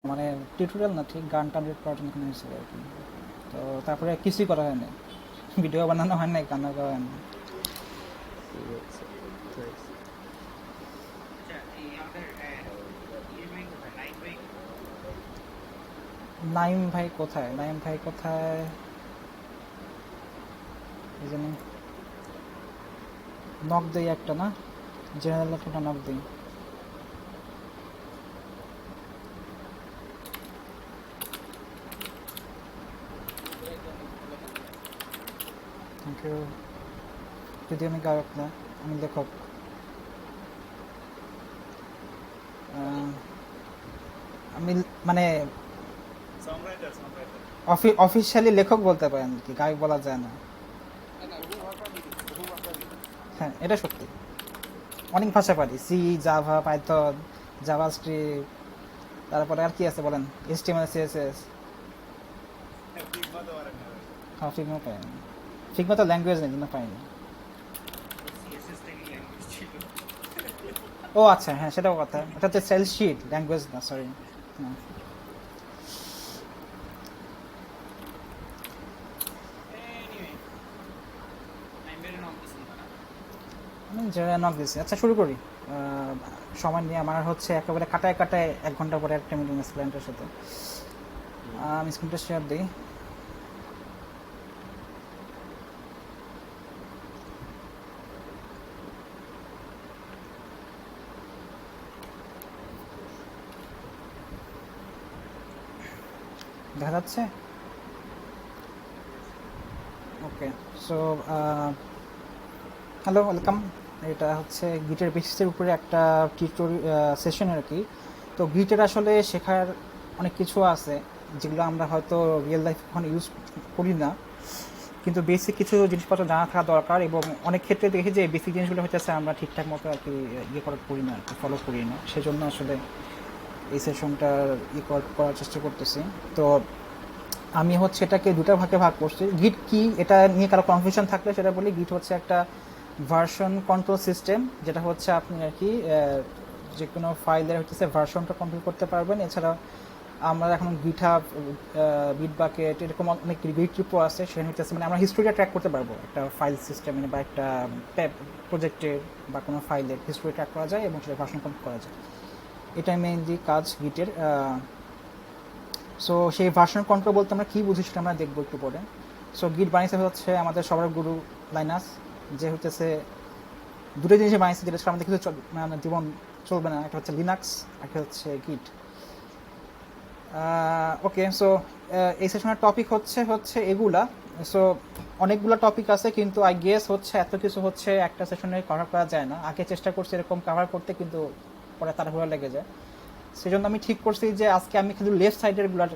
মানে টিউটোরিয়াল না ঠিক গান টান রেড করার জন্য এখানে হয়েছিল আর কি। তো তারপরে কিছুই করা হয় না, ভিডিও বানানো হয় না, গানও করা হয় না। নাইম ভাই কোথায়, নাইম ভাই কোথায় এই জন্য নক দেই একটা না, জেনারেল একটা নক দিই। Thank you. যদি আমি গায়ক না, আমি লেখক। আমি মানে অফিসিয়ালি লেখক বলতে পারেন কি, গায়ক বলা যায় না। হ্যাঁ এটা সত্যি, অনেক ভাষা পারি, C, Java, Python, JavaScript, তারপরে আর কি আছে বলেন, এইচটিএমএল, সিএসএস। হ্যাঁ ফিগমা পাইনি, ফিগমা তো ল্যাঙ্গুয়েজ নেই, জন্য পাইনি। ও আচ্ছা হ্যাঁ সেটাও কথা, এটা হচ্ছে সেল শিট, ল্যাঙ্গুয়েজ না, সরি। আমি জেনারেল নক দিচ্ছি। আচ্ছা শুরু করি। সময় নিয়ে আমার হচ্ছে একেবারে কাটায় কাটায় 1 ঘন্টা পরে একটা মিটিং আছে ক্লায়েন্টের সাথে। আমি স্ক্রিনটা শেয়ার দিই। দেখা যাচ্ছে? ওকে। So hello, welcome. এটা হচ্ছে গিটের বেসিসের উপরে একটা টিউটোরিয়াল সেশন আর কি। তো গিটের আসলে শেখার অনেক কিছু আছে যেগুলো আমরা হয়তো রিয়েল লাইফ এখন ইউজ করি না, কিন্তু বেসিক কিছু জিনিসপত্র জানা থাকা দরকার। এবং অনেক ক্ষেত্রে দেখি যে বেসিক জিনিসগুলো হচ্ছে আমরা ঠিকঠাক মতো আর কি করি না আর কি, ফলো করি না। সেজন্য আসলে এই সেশনটার করার চেষ্টা করতেছি। তো আমি হচ্ছে এটাকে দুটো ভাগে ভাগ করছি। গিট কি, এটা নিয়ে কারো কনফিউশন থাকলে সেটা বলি। গিট হচ্ছে একটা ভার্সন কন্ট্রোল সিস্টেম, যেটা হচ্ছে আপনি আর কি যে কোনো ফাইলের হচ্ছে ভার্সনটা কন্ট্রোল করতে পারবেন। এছাড়া আমরা এখন গিটহাব, বিট বাকেট, এরকম অনেক গিট রিপো আছে, সেখানে হচ্ছে মানে আমরা হিস্ট্রিটা ট্র্যাক করতে পারবো একটা ফাইল সিস্টেমে বা একটা প্রজেক্টের বা কোনো ফাইলের হিস্ট্রি ট্র্যাক করা যায় এবং সেটা ভার্সন কন্ট্রোল করা যায়। এটাই মেইনলি কাজ গিটের। সো সেই ভার্সন কন্ট্রোল বলতে আমরা কী বুঝি সেটা আমরা দেখবো একটু পরে। সো গিট বানিয়েছে হচ্ছে আমাদের সবার গুরু লাইনাস, যে হচ্ছে দুটো জিনিসে বানিয়েছে যেটা আমাদের কিছু মানে জীবন চলবে না। একটা হচ্ছে লিনাক্স, একটা হচ্ছে গিট। ওকে। সো এই সেশনের টপিক হচ্ছে এগুলা। সো অনেকগুলো টপিক আছে, কিন্তু আই গেস হচ্ছে এত কিছু হচ্ছে একটা সেশনে কভার করা যায় না। আগে চেষ্টা করছি এরকম কভার করতে, কিন্তু পরে তাড়াহুড়া লেগে যায়। সেজন্য আমি ঠিক করছি যে আজকে আমি শুধু লেফট সাইডের গুলার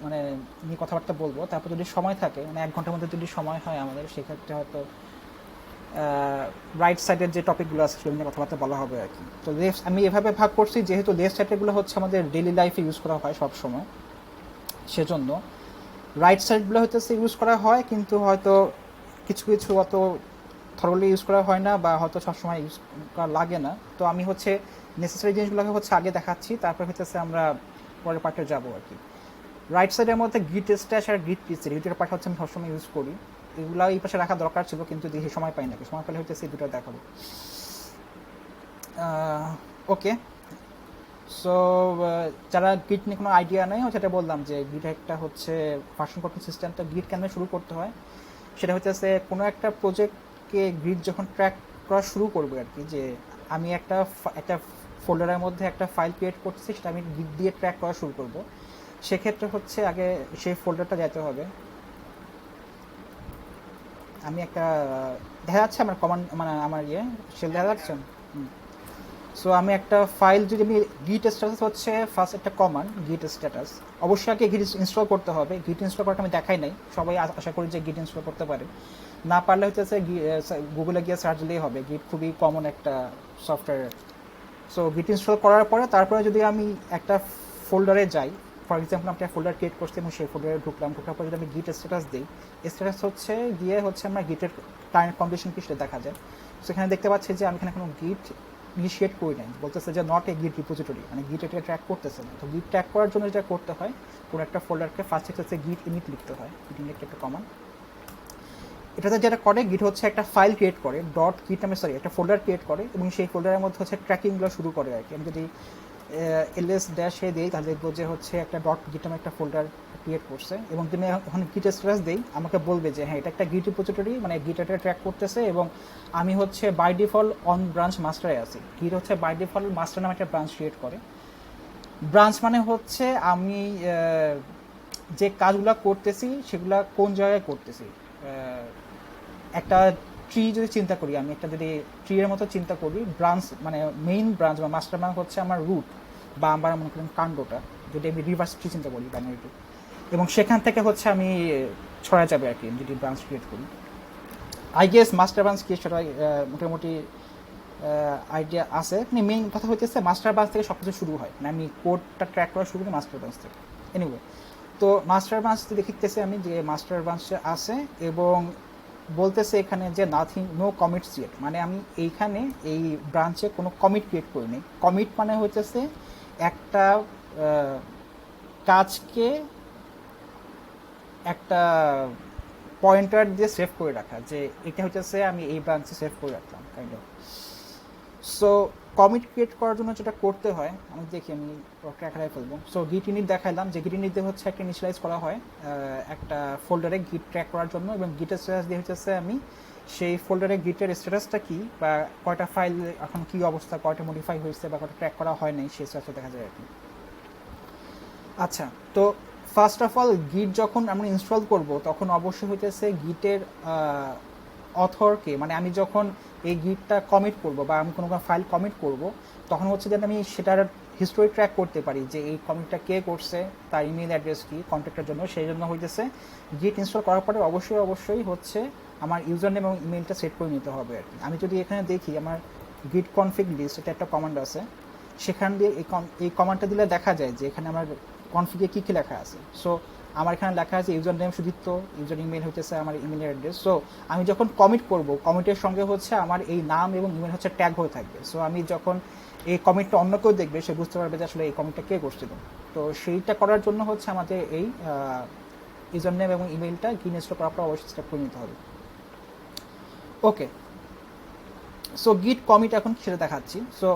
মানে নিয়ে কথাবার্তা বলবো। তারপর যদি সময় থাকে, মানে 1 ঘন্টার মধ্যে যদি সময় হয় আমাদের, সেক্ষেত্রে হয়তো রাইট সাইডের যে টপিকগুলো আছে সেগুলো নিয়ে কথাবার্তা বলা হবে আর কি। তো লেফট আমি এভাবে ভাগ করছি, যেহেতু লেফট সাইডেরগুলো হচ্ছে আমাদের ডেইলি লাইফে ইউজ করা হয় সব সময়, সেজন্য রাইট সাইডগুলো হয়তো ইউজ করা হয়, কিন্তু হয়তো কিছু কিছু অত থরলি ইউজ করা হয় না, বা হয়তো সবসময় ইউজ করা লাগে না। তো আমি হচ্ছে নেসেসারি জিনিসগুলোকে হচ্ছে আগে দেখাচ্ছি, তারপর হচ্ছে আমরা পরের পার্টে যাবো আর কি। রাইট সাইডের মধ্যে গিট স্ট্যাশ আর গিট পিসি, গিটের পার্ট হচ্ছে আমি সবসময় ইউজ করি। এগুলো এই পাশে রাখা দরকার ছিল, কিন্তু দেখি সময় পাই না, সময় পেলে হচ্ছে এই দুটো দেখাবো। ওকে। সো যারা গিট নিয়ে কোনো আইডিয়া নেই, সেটা বললাম যে গিট একটা হচ্ছে ভার্সন কন্ট্রোল সিস্টেমটা গিট কেন শুরু করতে হয়। সেটা হচ্ছে কোনো একটা প্রজেক্টকে গিট যখন ট্র্যাক করা শুরু করবে আর কি, যে আমি একটা একটা ফোল্ডারের মধ্যে একটা ফাইল ক্রিয়েট করছি, সেটা আমি গিট দিয়ে ট্র্যাক করা শুরু করব। সেক্ষেত্রে হচ্ছে আগে সেই ফোল্ডারটা যেতে হবে। আমি একটা দেখা যাচ্ছে আমার কমান্ড, মানে আমার সেল দেখা যাচ্ছে। সো আমি একটা ফাইল, যদি আমি গিট স্ট্যাটাস হচ্ছে ফার্স্ট একটা কমান্ড গিট স্ট্যাটাস। অবশ্যই আগে গিট ইনস্টল করতে হবে। গিট ইনস্টল করাটা আমি দেখাই নাই, সবাই আশা করি যে গিট ইনস্টল করতে পারে। না পারলে হচ্ছে গুগলে গিয়ে সার্চ দিলেই হবে, গিট খুবই কমন একটা সফটওয়্যার। সো গিট ইনস্টল করার পরে তারপরে যদি আমি একটা ফোল্ডারে যাই, ফর এক্সাম্পল আমি একটা ফোল্ডার ক্রিয়েট করছি এবং সেই ফোল্ডারে ঢুকার পরে যদি আমি গিট স্ট্যাটাস দিই, স্ট্যাটাস হচ্ছে দিয়ে হচ্ছে আমরা গিটের কারেন্ট কন্ডিশন কি সেটা দেখা যায়। সেখানে দেখতে পাচ্ছি যে আমি এখানে কোনো গিট ইনিশিয়েট করি নাই, বলতেছে যে নট এ গিট রিপোজিটরি, মানে গিট এটা ট্র্যাক করতেছে না। তো গিট ট্র্যাক করার জন্য যেটা করতে হয়, কোনো একটা ফোল্ডারকে ফার্স্ট হচ্ছে গিট ইনিট লিখতে হয়, গিট ইনিট একটা কমান্ড। এটাতে যেটা করে গিট হচ্ছে একটা ফাইল ক্রিয়েট করে, ডট গিট নামে একটা ফোল্ডার ক্রিয়েট করে, এবং সেই ফোল্ডারের মধ্যে হচ্ছে ট্র্যাকিংগুলো শুরু করে আর কি। আমি যদি ls ড্যাশে দিই তাহলে দেখবো যে হচ্ছে একটা ডট গিট নামে একটা ফোল্ডার ক্রিয়েট করছে, এবং তুমি এখন গিট স্ট্যাটাস দিই আমাকে বলবে যে হ্যাঁ এটা একটা গিট রিপোজিটরি, মানে গিট এটা ট্র্যাক করতেছে, এবং আমি হচ্ছে বাই ডিফল্ট অন ব্রাঞ্চ মাস্টারে আছি। গিট হচ্ছে বাই ডিফল্ট মাস্টার নামে একটা ব্রাঞ্চ ক্রিয়েট করে। ব্রাঞ্চ মানে হচ্ছে আমি যে কাজগুলো করতেছি সেগুলো কোন জায়গায় করতেছি। একটা ট্রি যদি চিন্তা করি, আমি একটা যদি ট্রি এর মতো চিন্তা করি, ব্রাঞ্চ মানে মেইন ব্রাঞ্চ বা মাস্টার ব্রাঞ্চ হচ্ছে আমার রুট বা আমার মনে করেন কাণ্ডটা, যদি আমি রিভার্স ট্রি চিন্তা করি বাইনারি ট্রি, এবং সেখান থেকে হচ্ছে আমি ছড়া যাবে আর কি যদি ব্রাঞ্চ ক্রিয়েট করি। আই গেস মাস্টার ব্রাঞ্চ কি সেটা মোটামুটি আইডিয়া আছে। মানে মেইন কথা হইতেছে মাস্টার ব্রাঞ্চ থেকে সব কিছু শুরু হয়, মানে আমি কোডটা ট্র্যাক করা শুরু করি মাস্টার ব্রাঞ্চ থেকে। এনিওয়ে, তো মাস্টার ব্রাঞ্চ দেখতেছি আমি যে মাস্টার ব্রাঞ্চে আছে, এবং বলতেছে এখানে যে নাথিং, নো কমিটস ইয়েট, মানে আমি এইখানে এই ব্রাঞ্চে কোনো কমিট ক্রিয়েট করিনি। কমিট মানে হইতেছে একটা কাজকে একটা পয়েন্টার দিয়ে সেভ করে রাখা, যে এটা হইতেছে আমি এই ব্রাঞ্চে সেভ করে রাখলাম kind of. So commit create করার জন্য যেটা করতে হয় আমি দেখি, আমি ট্র্যাকারে ফেলবো। সো গিট ইনিট দেখাইলাম যে গিট ইনিট দিয়ে হচ্ছে একটা ইনিশিয়ালাইজ করা হয় একটা ফোল্ডারে গিট ট্র্যাক করার জন্য, এবং গিটের স্ট্যাটাস দিয়ে হচ্ছে আমি সেই ফোল্ডারে গিটের স্ট্যাটাসটা কি বা কয়টা ফাইল এখন কী অবস্থা, কয়টা মডিফাই হয়েছে বা কয়টা ট্র্যাক করা হয় নাই সেই স্ট্যাটাসটা দেখা যায় আর কি। আচ্ছা, তো ফার্স্ট অফ অল গিট যখন আমরা ইনস্টল করব তখন অবশ্যই হইতেছে গিটের অথরকে, মানে আমি যখন এই গিটটা কমিট করব বা আমি কোনো ফাইল কমিট করব তখন হচ্ছে যেন আমি সেটার হিস্টোরি ট্র্যাক করতে পারি যে এই কমিটটা কে করছে, তার ইমেল অ্যাড্রেস কি কন্ট্যাক্টের জন্য। সেই জন্য হইতেছে গিট ইনস্টল করার পরে অবশ্যই হচ্ছে আমার ইউজার নেম এবং ইমেলটা সেট করে নিতে হবে আর কি। আমি যদি এখানে দেখি আমার গিট কনফিগ লিস্ট, এটা একটা কমান্ড আছে, সেখান দিয়ে এই কমান্ডটা দিলে দেখা যায় যে এখানে আমার কনফিগে কী কী লেখা আছে। সো আমার এখানে লেখা আছে user name Sudipta, user email হইতেছে আমার ইমেল অ্যাড্রেস। সো আমি যখন কমিট করব কমিটের সঙ্গে হচ্ছে আমার এই নাম এবং ইমেল হচ্ছে ট্যাগ হয়ে থাকবে। সো আমি যখন এই কমিটটা অন্য কেউ দেখবে সে বুঝতে পারবে যে আসলে এই কমিটটা কে করছিল। তো সেইটা করার জন্য হচ্ছে আমাদের এই ইউজার নেম এবং ইমেলটা গিট ইনস্টল করার পর অবশ্যই সেট করে নিতে হবে। ওকে, সো গিট কমিট এখন সেটা দেখাচ্ছি। সো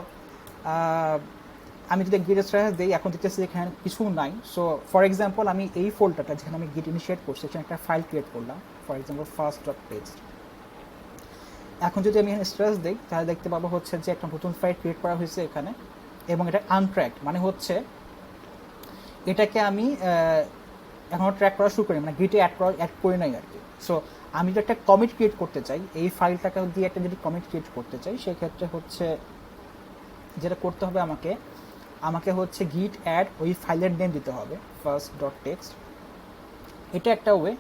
আমি যদি গিট স্ট্যাটাস দিই এখন দেখতেছি এখানে কিছু নাই। সো ফর এক্সাম্পল আমি এই ফোল্ডারটা যেখানে আমি গিট ইনিশিয়েট করছি সেখানে একটা ফাইল ক্রিয়েট করলাম, for example first dot text. এখন যদি আমি এখানে স্ট্যাটাস দিই তাহলে দেখতে পাবো হচ্ছে যে একটা নতুন ফাইল ক্রিয়েট করা হয়েছে এখানে, এবং এটা আনট্র্যাকড, মানে হচ্ছে এটাকে আমি এখনও ট্র্যাক করা শুরু করি, মানে গিটে অ্যাড করি নাই আর কি। সো আমি যদি একটা কমিট ক্রিয়েট করতে চাই, এই ফাইলটাকে দিয়ে একটা যদি কমিট ক্রিয়েট করতে চাই সেক্ষেত্রে হচ্ছে যেটা করতে হবে আমাকে হচ্ছে গিট অ্যাড ওই ফাইলের নেম দিতে হবে ফার্স্ট ডট টেক্সট, এটা একটা ওয়ে,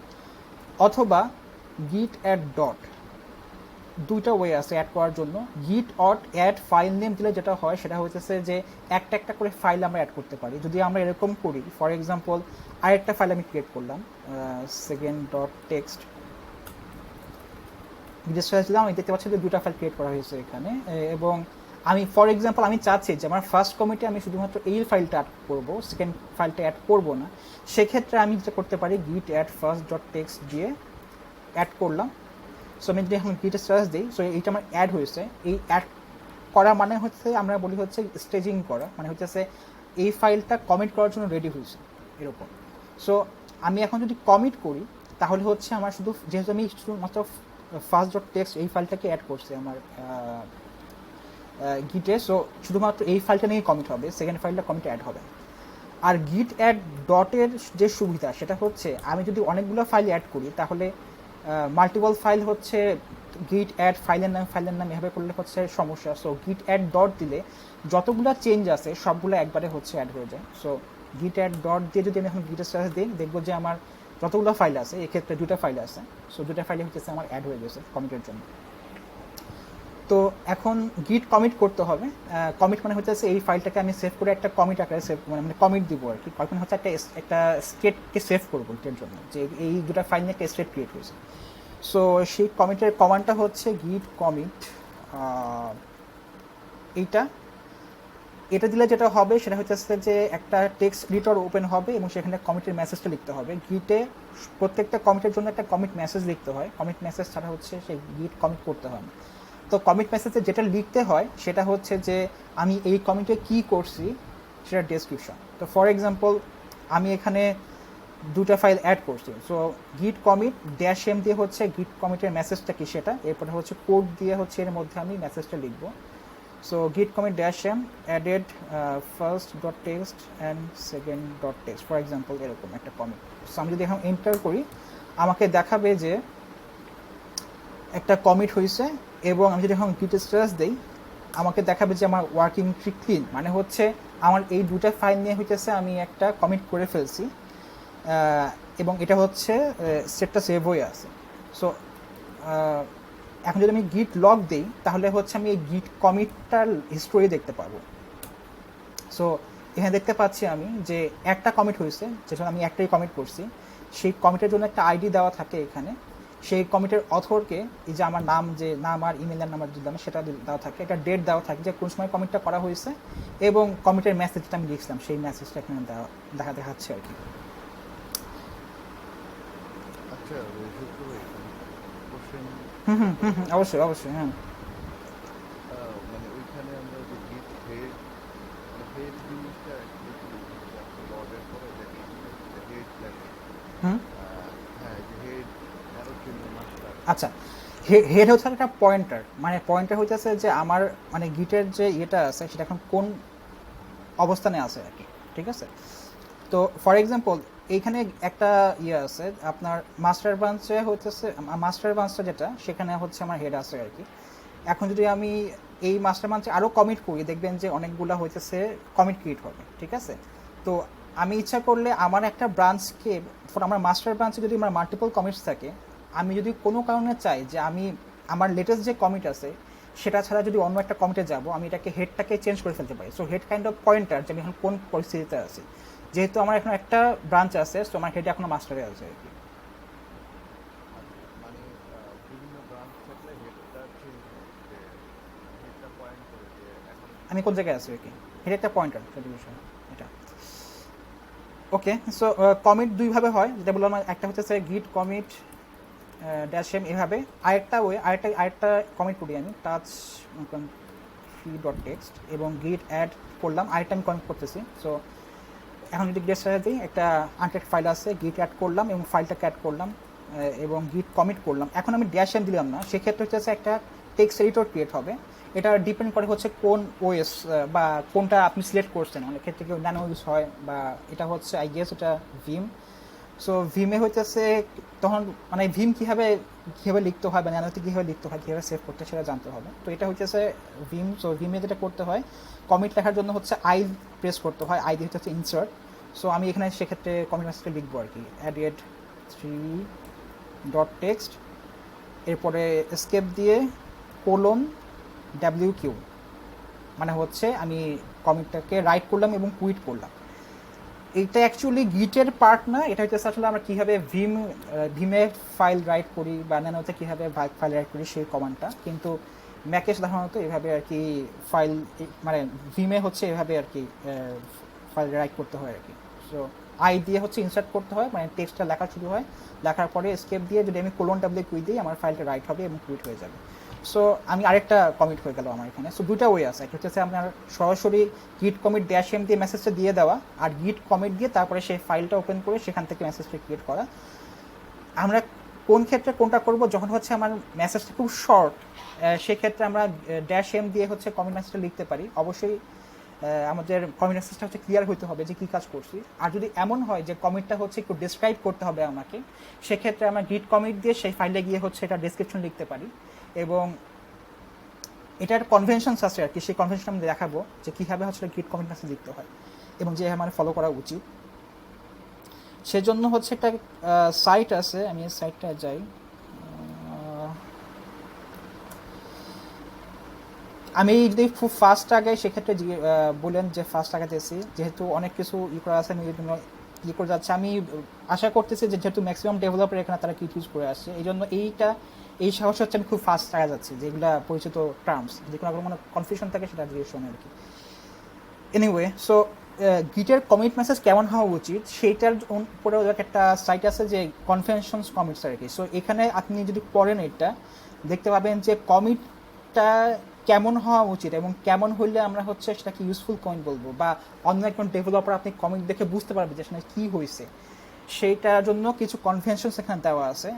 অথবা গিট অ্যাড ডট, দুইটা ওয়ে আছে অ্যাড করার জন্য। গিট অ্যাড ফাইল নেম দিলে যেটা হয় সেটা হচ্ছে যে একটা করে ফাইল আমরা অ্যাড করতে পারি। যদি আমরা এরকম করি, ফর এক্সাম্পল আরেকটা ফাইল আমি ক্রিয়েট করলাম সেকেন্ড ডট টেক্সট, দিলাম, আমি দেখতে পাচ্ছি যে দুটা ফাইল ক্রিয়েট করা হয়েছে এখানে, এবং আমি ফর এক্সাম্পল আমি চাচ্ছি যে আমার ফার্স্ট কমিটে আমি শুধুমাত্র এই ফাইলটা অ্যাড করবো, সেকেন্ড ফাইলটা অ্যাড করবো না। সেক্ষেত্রে আমি যেটা করতে পারি গিট অ্যাড ফার্স্ট ডট টেক্সট দিয়ে অ্যাড করলাম। সো আমি যদি এখন গিট স্ট্যাটাস দিই, সো এইটা আমার অ্যাড হয়েছে। এই অ্যাড করা মানে হচ্ছে আমরা বলি হচ্ছে স্টেজিং করা, মানে হচ্ছে এই ফাইলটা কমিট করার জন্য রেডি হয়েছে এরকম। সো আমি এখন যদি কমিট করি তাহলে হচ্ছে আমার শুধু, যেহেতু আমি শুধুমাত্র ফার্স্ট ডট টেক্সট এই ফাইলটাকে অ্যাড করছি আমার গিটে, সো শুধুমাত্র এই ফাইলটা নিয়ে কমিট হবে, সেকেন্ড ফাইলটা কমিট অ্যাড হবে। আর গিট অ্যাড ডটের যে সুবিধা সেটা হচ্ছে আমি যদি অনেকগুলো ফাইল অ্যাড করি তাহলে মাল্টিপল ফাইল হচ্ছে গিট অ্যাড ফাইলের নাম এভাবে করলে হচ্ছে সমস্যা। সো গিট অ্যাড ডট দিলে যতগুলো চেঞ্জ আছে সবগুলো একবারে হচ্ছে অ্যাড হয়ে যায়। সো গিট অ্যাড ডট দিয়ে যদি আমি এখন গিটের স্ট্যাটাস দিই দেখবো যে আমার যতগুলো ফাইল আছে, এক্ষেত্রে দুটো ফাইল আছে, সো দুটো ফাইলে হচ্ছে আমার অ্যাড হয়ে গেছে কমিটের জন্য। তো এখন গিট কমিট করতে হবে। কমিট মানে হচ্ছে এই ফাইলটাকে আমি সেভ করে একটা কমিট আকারে সেভ, মানে কমিট দিব আর কি। কখন হচ্ছে একটা স্টেটকে সেভ করবো এটার জন্য, যে এই দুটো ফাইল নিয়ে একটা স্টেট ক্রিয়েট হয়েছে। সো সেই কমিটের কমান্ডটা হচ্ছে গিট কমিট এইটা এটা দিলে যেটা হবে সেটা হচ্ছে যে একটা টেক্সট এডিটর ওপেন হবে এবং সেখানে কমিটের মেসেজটা লিখতে হবে। গিটে প্রত্যেকটা কমিটের জন্য একটা কমিট মেসেজ লিখতে হয়, কমিট মেসেজ ছাড়া হচ্ছে সেই গিট কমিট করতে হয় না। তো কমিট মেসেজে যেটা লিখতে হয় সেটা হচ্ছে যে আমি এই কমিটে কি করছি সেটা ডেসক্রিপশন। তো ফর এক্সাম্পল আমি এখানে দুটা ফাইল অ্যাড করছি, সো গিট কমিট ড্যাশ এম দিয়ে হচ্ছে গিট কমিটের মেসেজটা কি সেটা, এরপরে হচ্ছে কোড দিয়ে হচ্ছে এর মধ্যে আমি মেসেজটা লিখবো। So git commit dash m added first dot text and second dot text for example এরকম একটা কমিট। সো আমি যদি এখন এন্টার করি আমাকে দেখাবে যে একটা কমিট হয়েছে, এবং আমি যদি এখন git status দেই আমাকে দেখাবে যে আমার ওয়ার্কিং ট্রি ক্লিন, মানে হচ্ছে আমার এই দুটা ফাইল নিয়ে হইতেছে আমি একটা কমিট করে ফেলছি, এবং এটা হচ্ছে সেটটা সেভ হয়ে আছে। সো এখন যদি আমি গিট লগ দিই তাহলে হচ্ছে আমি এই গিট কমিটটার হিস্টোরি দেখতে পাবো। সো এখানে দেখতে পাচ্ছি আমি যে একটা কমিট হয়েছে, যেটা আমি একটাই কমিট করছি, সেই কমিটের জন্য একটা আইডি দেওয়া থাকে এখানে, সেই কমিটের অথরকে এই যে আমার নাম, যে নাম আর ইমেলের নাম্বার দিলাম সেটা দেওয়া থাকে, একটা ডেট দেওয়া থাকে যে কোন সময় কমিটটা করা হয়েছে, এবং কমিটের মেসেজটা আমি লিখছিলাম সেই মেসেজটা এখানে দেখাচ্ছে আর কি। আচ্ছা অবশ্যই অবশ্যই। হ্যাঁ, মানে ওইখানে আমরা যে গিট হেড হেড জিনিসটা লর্ডের পরে দেখি হেড লাগে। হ্যাঁ, যে হেড আরো চিহ্ন মাস্টার। আচ্ছা, হেড হচ্ছে একটা পয়েন্টার, মানে পয়েন্টার হইতেছে যে আমার মানে গিটের যে ইয়েটা আছে সেটা এখন কোন অবস্থানে আছে আর কি, ঠিক আছে। তো ফর এক্সাম্পল এইখানে একটা ইয়ে আছে আপনার মাস্টার ব্রাঞ্চে হইতেছে, মাস্টার ব্রাঞ্চটা যেটা সেখানে হচ্ছে আমার হেড আছে আর কি। এখন যদি আমি এই মাস্টার ব্রাঞ্চে আরও কমিট করি দেখবেন যে অনেকগুলা হইতেছে কমিট ক্রিয়েট হবে, ঠিক আছে। তো আমি ইচ্ছা করলে আমার একটা ব্রাঞ্চকে, আমার মাস্টার ব্রাঞ্চে যদি আমার মাল্টিপল কমিটস থাকে, আমি যদি কোনো কারণে চাই যে আমি আমার লেটেস্ট যে কমিট আছে সেটা ছাড়া যদি অন্য একটা কমিটে যাব, আমি এটাকে হেডটাকে চেঞ্জ করে ফেলতে পারি। So head kind of pointer যে আমি এখন কোন পরিস্থিতিতে আছি, যেহেতু আমার এখন একটা ব্রাঞ্চ আছে সো আমার হেডে এখনো মাস্টারে আছে আর কি। মানে বিভিন্ন ব্রাঞ্চ থাকলে হেডটা চেঞ্জ হয়, যে হেডটা পয়েন্ট করে যে এখন আমি কোন জায়গায় আছি আর কি, হেড একটা পয়েন্টার যদি বিষয় এটা। ওকে, সো কমিট দুইভাবে হয়, যেটা বললাম, একটা হচ্ছে গিট কমিট ড্যাশ এম এভাবে, আরেকটা কমিট করি আমি টাচ ফি ডট টেক্সট এবং গিট অ্যাড করলাম, আরেকটা আমি কমিট করতেছি। সো এখন যদি গিট স্টার্ট দিই একটা আনটেক্ট ফাইল আছে, গিট অ্যাড করলাম এবং ফাইলটাকে অ্যাড করলাম এবং গিট কমিট করলাম। এখন আমি ড্যাশ এম দিলাম না, সেক্ষেত্রে হচ্ছে একটা টেক্সট এডিটর ক্রিয়েট হবে। এটা ডিপেন্ড করে হচ্ছে কোন ওএস বা কোনটা আপনি সিলেক্ট করছেন, অনেক ক্ষেত্রে কেউ ন্যানো ইউজ হয়, বা এটা হচ্ছে আই গেস এটা ভিম। সো ভিমে হইতেছে তখন মানে ভিম কীভাবে লিখতে হয় বা ন্যানোতে কীভাবে লিখতে হয়, কীভাবে সেভ করতে সেটা জানতে হবে। তো এটা হইতেছে ভিম। সো ভিমে যেটা করতে হয়, কমিট লেখার জন্য হচ্ছে আই প্রেস করতে হয়, আই দিয়ে হচ্ছে ইনসার্ট। সো আমি এখানে সেক্ষেত্রে কমিট মেসেজটা লিখবো আর কি, অ্যাডেড 3 ডট টেক্সট, এরপরে স্কেপ দিয়ে কোলন WQ, মানে হচ্ছে আমি কমিটটাকে রাইট করলাম এবং কুইট করলাম। এটা অ্যাকচুয়ালি গিটের পার্ট না, এটা হচ্ছে আসলে আমরা কীভাবে ভিমে ফাইল রাইট করি বা ন্যানোতে কীভাবে ফাইল রাইট করি সেই কমান্ডটা, কিন্তু ম্যাকে সাধারণত এভাবে আর কি ফাইল, মানে ভিমে হচ্ছে এভাবে আর কি ফাইল রাইট করতে হয় আর কি। সো আই দিয়ে হচ্ছে ইনসার্ট করতে হয়, মানে টেক্সটটা লেখা শুরু হয়, লেখার পরে স্কেপ দিয়ে যদি আমি কোলন WQ দিই আমার ফাইলটা রাইট হবে এবং কুইট হয়ে যাবে। সো আমি আরেকটা কমিট হয়ে গেল আমার এখানে। সো দুটা ওয়ে আছে, একটা হচ্ছে আপনার সরাসরি গিট কমিট ড্যাশ এম দিয়ে মেসেজটা দিয়ে দেওয়া, আর গিট কমিট দিয়ে তারপরে সেই ফাইলটা ওপেন করে সেখান থেকে মেসেজটা ক্রিয়েট করা। আমরা কোন ক্ষেত্রে কোনটা করব, যখন হচ্ছে আমার মেসেজটা খুব শর্ট, সেক্ষেত্রে আমরা ড্যাশ এম দিয়ে হচ্ছে কমিট মেসেজটা লিখতে পারি। অবশ্যই আমাদের কমিট মেসেজটা হচ্ছে ক্লিয়ার হতে হবে যে কী কাজ করছি। আর যদি এমন হয় যে কমিটটা হচ্ছে একটু ডিসক্রাইব করতে হবে আমাকে, সেক্ষেত্রে আমরা গিট কমিট দিয়ে সেই ফাইলে গিয়ে হচ্ছে এটা ডেসক্রিপশন লিখতে পারি, এবং এটার কনভেনশনস আছে আর কি, সেই কনভেনশন আমি দেখাবো যে কীভাবে হচ্ছে গিট কমিট মেসেজ লিখতে হয় এবং যে আমার ফলো করা উচিত। সেজন্য হচ্ছে একটা সাইট আছে, আমি এই সাইটটা যাই। আমি যদি খুব ফাস্ট আগে সেক্ষেত্রে বলেন যে ফাস্ট আগাতেছি, যেহেতু অনেক কিছু করা আছে আমি এই জন্য ইয়ে করে যাচ্ছে। আমি আশা করতেছি যে যেহেতু ম্যাক্সিমাম ডেভেলপার এখানে তারা কিট ইউজ করে আসছে, এই জন্য এই সাহস হচ্ছে আমি খুব ফাস্ট আগে যাচ্ছি, যেগুলো পরিচিত টার্মস, যে কোনো কোনো কনফিউশন থাকে সেটা দিয়ে শোনে আর কি। এনিওয়ে, সো গিটের কমিট মেসেজ কেমন হওয়া উচিত সেইটার উপরে একটা সাইট আছে যে কনভেনশনস কমিটস আর কি। সো এখানে আপনি যদি পড়েন এটা দেখতে পাবেন যে কমিটটা কেমন হওয়া উচিত এবং কেমন হইলে আমরা হচ্ছে সেটাকে ইউজফুল কমিট বলবো, বা অন্য একজন ডেভেলপার আপনি কমিট দেখে বুঝতে পারবে যে সেখানে কী হয়েছে, সেইটার জন্য কিছু কনভেনশনস এখানে দেওয়া আছে।